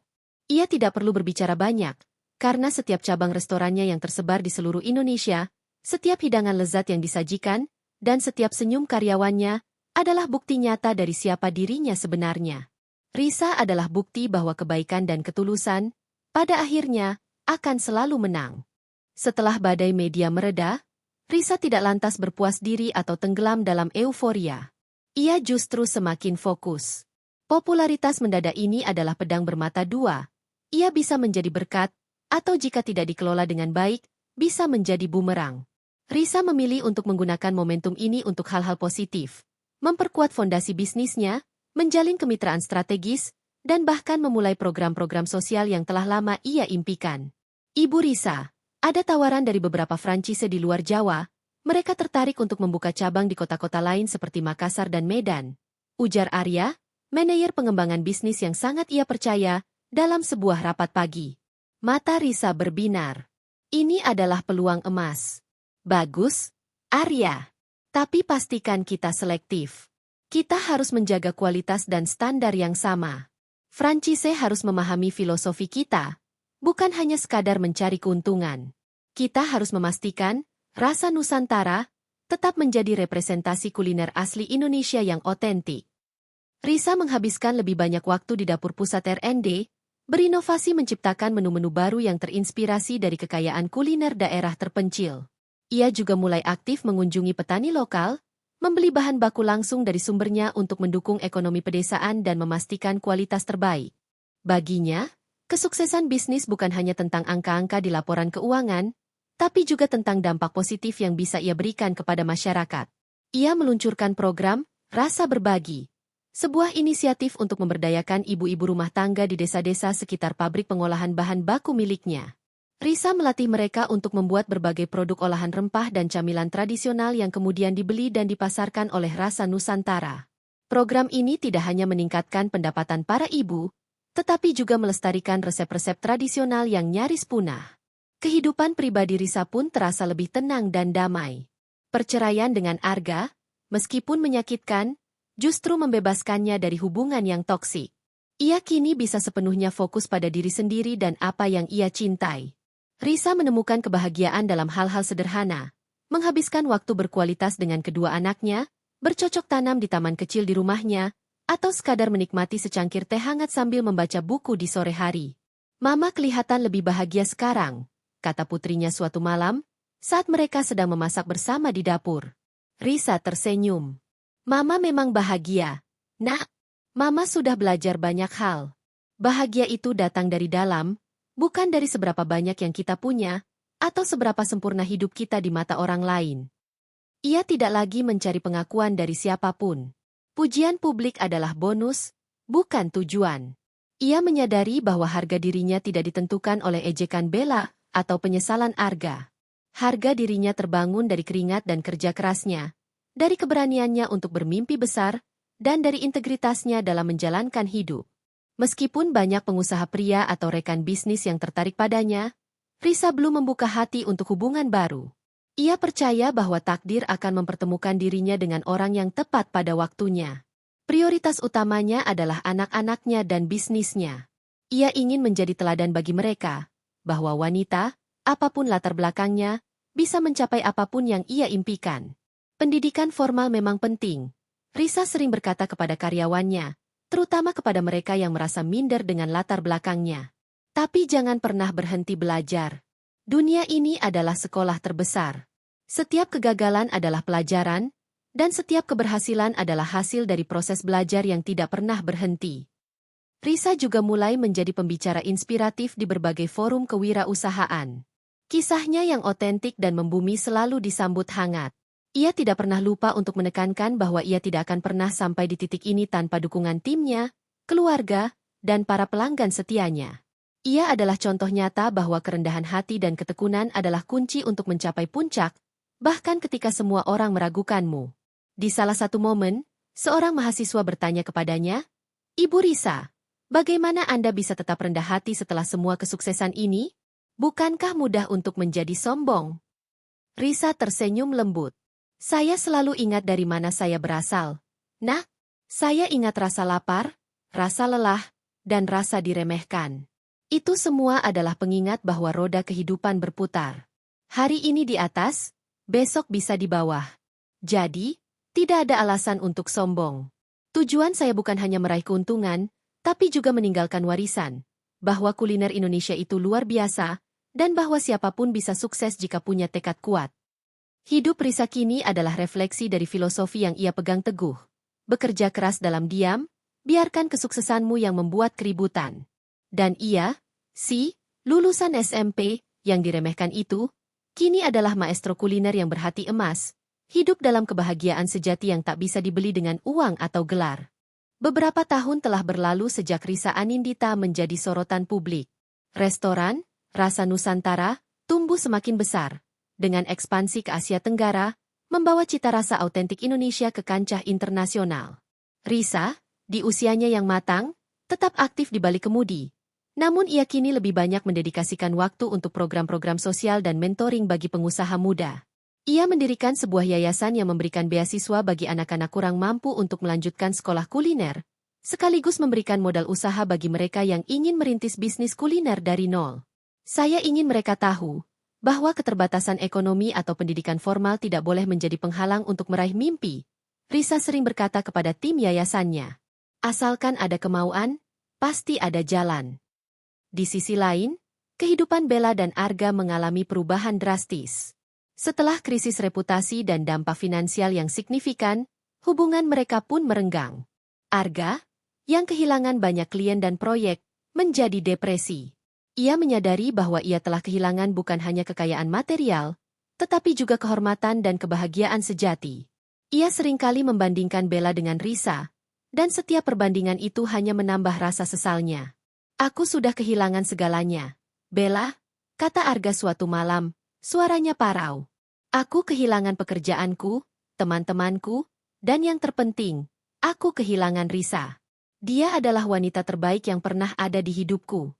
Ia tidak perlu berbicara banyak, karena setiap cabang restorannya yang tersebar di seluruh Indonesia, setiap hidangan lezat yang disajikan, dan setiap senyum karyawannya, adalah bukti nyata dari siapa dirinya sebenarnya. Risa adalah bukti bahwa kebaikan dan ketulusan, pada akhirnya, akan selalu menang. Setelah badai media mereda, Risa tidak lantas berpuas diri atau tenggelam dalam euforia. Ia justru semakin fokus. Popularitas mendadak ini adalah pedang bermata dua. Ia bisa menjadi berkat, atau jika tidak dikelola dengan baik, bisa menjadi bumerang. Risa memilih untuk menggunakan momentum ini untuk hal-hal positif, memperkuat fondasi bisnisnya, menjalin kemitraan strategis, dan bahkan memulai program-program sosial yang telah lama ia impikan. Ibu Risa, ada tawaran dari beberapa franchise di luar Jawa, mereka tertarik untuk membuka cabang di kota-kota lain seperti Makassar dan Medan, ujar Arya, manajer pengembangan bisnis yang sangat ia percaya, dalam sebuah rapat pagi. Mata Risa berbinar. Ini adalah peluang emas. Bagus, Arya. Tapi pastikan kita selektif. Kita harus menjaga kualitas dan standar yang sama. Franchise harus memahami filosofi kita, bukan hanya sekadar mencari keuntungan. Kita harus memastikan rasa Nusantara tetap menjadi representasi kuliner asli Indonesia yang otentik. Risa menghabiskan lebih banyak waktu di dapur pusat R&D, berinovasi menciptakan menu-menu baru yang terinspirasi dari kekayaan kuliner daerah terpencil. Ia juga mulai aktif mengunjungi petani lokal, membeli bahan baku langsung dari sumbernya untuk mendukung ekonomi pedesaan dan memastikan kualitas terbaik. Baginya, kesuksesan bisnis bukan hanya tentang angka-angka di laporan keuangan, tapi juga tentang dampak positif yang bisa ia berikan kepada masyarakat. Ia meluncurkan program Rasa Berbagi, sebuah inisiatif untuk memberdayakan ibu-ibu rumah tangga di desa-desa sekitar pabrik pengolahan bahan baku miliknya. Risa melatih mereka untuk membuat berbagai produk olahan rempah dan camilan tradisional yang kemudian dibeli dan dipasarkan oleh Rasa Nusantara. Program ini tidak hanya meningkatkan pendapatan para ibu, tetapi juga melestarikan resep-resep tradisional yang nyaris punah. Kehidupan pribadi Risa pun terasa lebih tenang dan damai. Perceraian dengan Arga, meskipun menyakitkan, justru membebaskannya dari hubungan yang toksik. Ia kini bisa sepenuhnya fokus pada diri sendiri dan apa yang ia cintai. Risa menemukan kebahagiaan dalam hal-hal sederhana, menghabiskan waktu berkualitas dengan kedua anaknya, bercocok tanam di taman kecil di rumahnya, atau sekadar menikmati secangkir teh hangat sambil membaca buku di sore hari. Mama kelihatan lebih bahagia sekarang, kata putrinya suatu malam, saat mereka sedang memasak bersama di dapur. Risa tersenyum. Mama memang bahagia. Nak, Mama sudah belajar banyak hal. Bahagia itu datang dari dalam, bukan dari seberapa banyak yang kita punya, atau seberapa sempurna hidup kita di mata orang lain. Ia tidak lagi mencari pengakuan dari siapapun. Pujian publik adalah bonus, bukan tujuan. Ia menyadari bahwa harga dirinya tidak ditentukan oleh ejekan Bella atau penyesalan Arga. Harga dirinya terbangun dari keringat dan kerja kerasnya, dari keberaniannya untuk bermimpi besar, dan dari integritasnya dalam menjalankan hidup. Meskipun banyak pengusaha pria atau rekan bisnis yang tertarik padanya, Risa belum membuka hati untuk hubungan baru. Ia percaya bahwa takdir akan mempertemukan dirinya dengan orang yang tepat pada waktunya. Prioritas utamanya adalah anak-anaknya dan bisnisnya. Ia ingin menjadi teladan bagi mereka, bahwa wanita, apapun latar belakangnya, bisa mencapai apapun yang ia impikan. Pendidikan formal memang penting. Risa sering berkata kepada karyawannya, terutama kepada mereka yang merasa minder dengan latar belakangnya. Tapi jangan pernah berhenti belajar. Dunia ini adalah sekolah terbesar. Setiap kegagalan adalah pelajaran, dan setiap keberhasilan adalah hasil dari proses belajar yang tidak pernah berhenti. Risa juga mulai menjadi pembicara inspiratif di berbagai forum kewirausahaan. Kisahnya yang otentik dan membumi selalu disambut hangat. Ia tidak pernah lupa untuk menekankan bahwa ia tidak akan pernah sampai di titik ini tanpa dukungan timnya, keluarga, dan para pelanggan setianya. Ia adalah contoh nyata bahwa kerendahan hati dan ketekunan adalah kunci untuk mencapai puncak, bahkan ketika semua orang meragukanmu. Di salah satu momen, seorang mahasiswa bertanya kepadanya, "Ibu Risa, bagaimana Anda bisa tetap rendah hati setelah semua kesuksesan ini? Bukankah mudah untuk menjadi sombong?" Risa tersenyum lembut. "Saya selalu ingat dari mana saya berasal. Nah, saya ingat rasa lapar, rasa lelah, dan rasa diremehkan. Itu semua adalah pengingat bahwa roda kehidupan berputar. Hari ini di atas, besok bisa di bawah. Jadi, tidak ada alasan untuk sombong. Tujuan saya bukan hanya meraih keuntungan, tapi juga meninggalkan warisan, bahwa kuliner Indonesia itu luar biasa, dan bahwa siapapun bisa sukses jika punya tekad kuat." Hidup Risa kini adalah refleksi dari filosofi yang ia pegang teguh. Bekerja keras dalam diam, biarkan kesuksesanmu yang membuat keributan. Dan ia, lulusan SMP, yang diremehkan itu, kini adalah maestro kuliner yang berhati emas, hidup dalam kebahagiaan sejati yang tak bisa dibeli dengan uang atau gelar. Beberapa tahun telah berlalu sejak Risa Anindita menjadi sorotan publik. Restoran, Rasa Nusantara, tumbuh semakin besar. Dengan ekspansi ke Asia Tenggara, membawa cita rasa autentik Indonesia ke kancah internasional. Risa, di usianya yang matang, tetap aktif di balik kemudi. Namun ia kini lebih banyak mendedikasikan waktu untuk program-program sosial dan mentoring bagi pengusaha muda. Ia mendirikan sebuah yayasan yang memberikan beasiswa bagi anak-anak kurang mampu untuk melanjutkan sekolah kuliner, sekaligus memberikan modal usaha bagi mereka yang ingin merintis bisnis kuliner dari nol. Saya ingin mereka tahu bahwa keterbatasan ekonomi atau pendidikan formal tidak boleh menjadi penghalang untuk meraih mimpi. Risa sering berkata kepada tim yayasannya, "Asalkan ada kemauan, pasti ada jalan." Di sisi lain, kehidupan Bella dan Arga mengalami perubahan drastis. Setelah krisis reputasi dan dampak finansial yang signifikan, hubungan mereka pun merenggang. Arga, yang kehilangan banyak klien dan proyek, menjadi depresi. Ia menyadari bahwa ia telah kehilangan bukan hanya kekayaan material, tetapi juga kehormatan dan kebahagiaan sejati. Ia seringkali membandingkan Bella dengan Risa, dan setiap perbandingan itu hanya menambah rasa sesalnya. "Aku sudah kehilangan segalanya, Bella," kata Arga suatu malam, suaranya parau. "Aku kehilangan pekerjaanku, teman-temanku, dan yang terpenting, aku kehilangan Risa. Dia adalah wanita terbaik yang pernah ada di hidupku."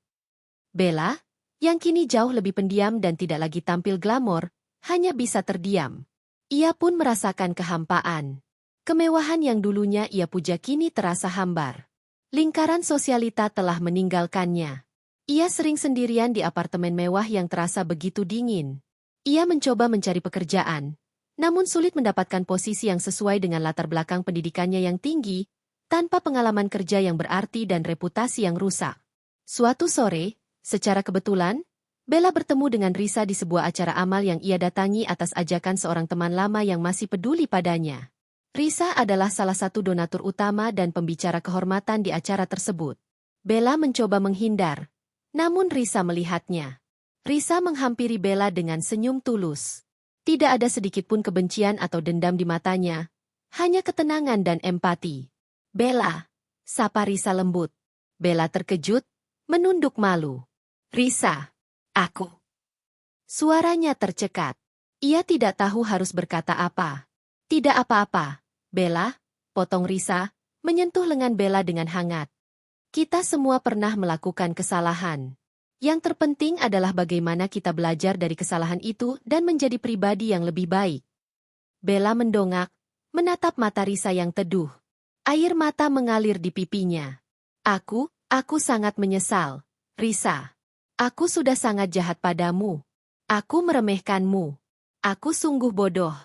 Bella, yang kini jauh lebih pendiam dan tidak lagi tampil glamor, hanya bisa terdiam. Ia pun merasakan kehampaan. Kemewahan yang dulunya ia puja kini terasa hambar. Lingkaran sosialita telah meninggalkannya. Ia sering sendirian di apartemen mewah yang terasa begitu dingin. Ia mencoba mencari pekerjaan, namun sulit mendapatkan posisi yang sesuai dengan latar belakang pendidikannya yang tinggi, tanpa pengalaman kerja yang berarti dan reputasi yang rusak. Suatu sore, Secara kebetulan, Bella bertemu dengan Risa di sebuah acara amal yang ia datangi atas ajakan seorang teman lama yang masih peduli padanya. Risa adalah salah satu donatur utama dan pembicara kehormatan di acara tersebut. Bella mencoba menghindar, namun Risa melihatnya. Risa menghampiri Bella dengan senyum tulus. Tidak ada sedikitpun kebencian atau dendam di matanya, hanya ketenangan dan empati. Bella, sapa Risa lembut. Bella terkejut, menunduk malu. Risa, aku. Suaranya tercekat. Ia tidak tahu harus berkata apa. Tidak apa-apa, Bella, potong Risa, menyentuh lengan Bella dengan hangat. Kita semua pernah melakukan kesalahan. Yang terpenting adalah bagaimana kita belajar dari kesalahan itu dan menjadi pribadi yang lebih baik. Bella mendongak, menatap mata Risa yang teduh. Air mata mengalir di pipinya. Aku sangat menyesal, Risa. Aku sudah sangat jahat padamu. Aku meremehkanmu. Aku sungguh bodoh.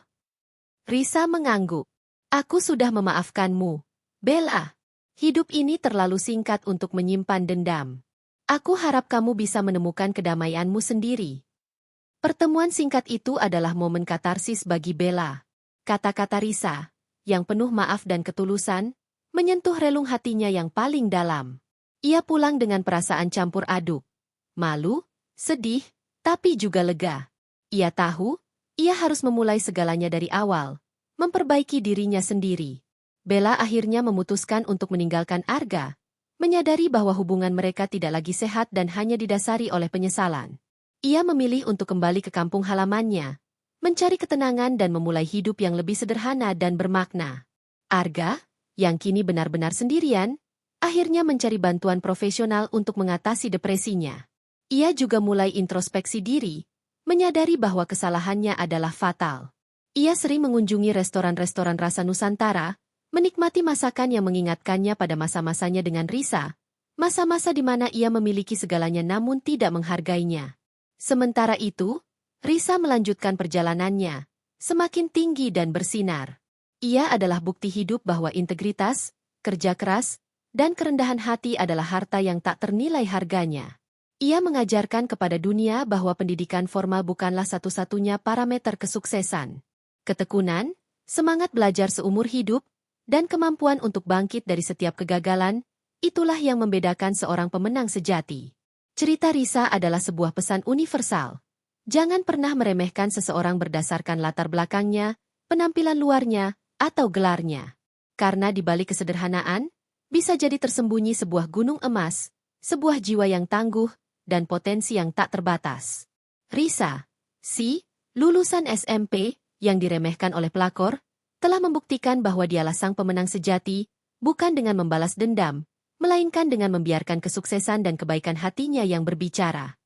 Risa mengangguk. Aku sudah memaafkanmu, Bella. Hidup ini terlalu singkat untuk menyimpan dendam. Aku harap kamu bisa menemukan kedamaianmu sendiri. Pertemuan singkat itu adalah momen katarsis bagi Bella. Kata-kata Risa, yang penuh maaf dan ketulusan, menyentuh relung hatinya yang paling dalam. Ia pulang dengan perasaan campur aduk. Malu, sedih, tapi juga lega. Ia tahu, ia harus memulai segalanya dari awal, memperbaiki dirinya sendiri. Bella akhirnya memutuskan untuk meninggalkan Arga, menyadari bahwa hubungan mereka tidak lagi sehat dan hanya didasari oleh penyesalan. Ia memilih untuk kembali ke kampung halamannya, mencari ketenangan dan memulai hidup yang lebih sederhana dan bermakna. Arga, yang kini benar-benar sendirian, akhirnya mencari bantuan profesional untuk mengatasi depresinya. Ia juga mulai introspeksi diri, menyadari bahwa kesalahannya adalah fatal. Ia sering mengunjungi restoran-restoran rasa Nusantara, menikmati masakan yang mengingatkannya pada masa-masanya dengan Risa, masa-masa di mana ia memiliki segalanya namun tidak menghargainya. Sementara itu, Risa melanjutkan perjalanannya, semakin tinggi dan bersinar. Ia adalah bukti hidup bahwa integritas, kerja keras, dan kerendahan hati adalah harta yang tak ternilai harganya. Ia mengajarkan kepada dunia bahwa pendidikan formal bukanlah satu-satunya parameter kesuksesan. Ketekunan, semangat belajar seumur hidup, dan kemampuan untuk bangkit dari setiap kegagalan, itulah yang membedakan seorang pemenang sejati. Cerita Risa adalah sebuah pesan universal. Jangan pernah meremehkan seseorang berdasarkan latar belakangnya, penampilan luarnya, atau gelarnya. Karena di balik kesederhanaan, bisa jadi tersembunyi sebuah gunung emas, sebuah jiwa yang tangguh, dan potensi yang tak terbatas. Risa, lulusan SMP, yang diremehkan oleh pelakor, telah membuktikan bahwa dialah sang pemenang sejati, bukan dengan membalas dendam, melainkan dengan membiarkan kesuksesan dan kebaikan hatinya yang berbicara.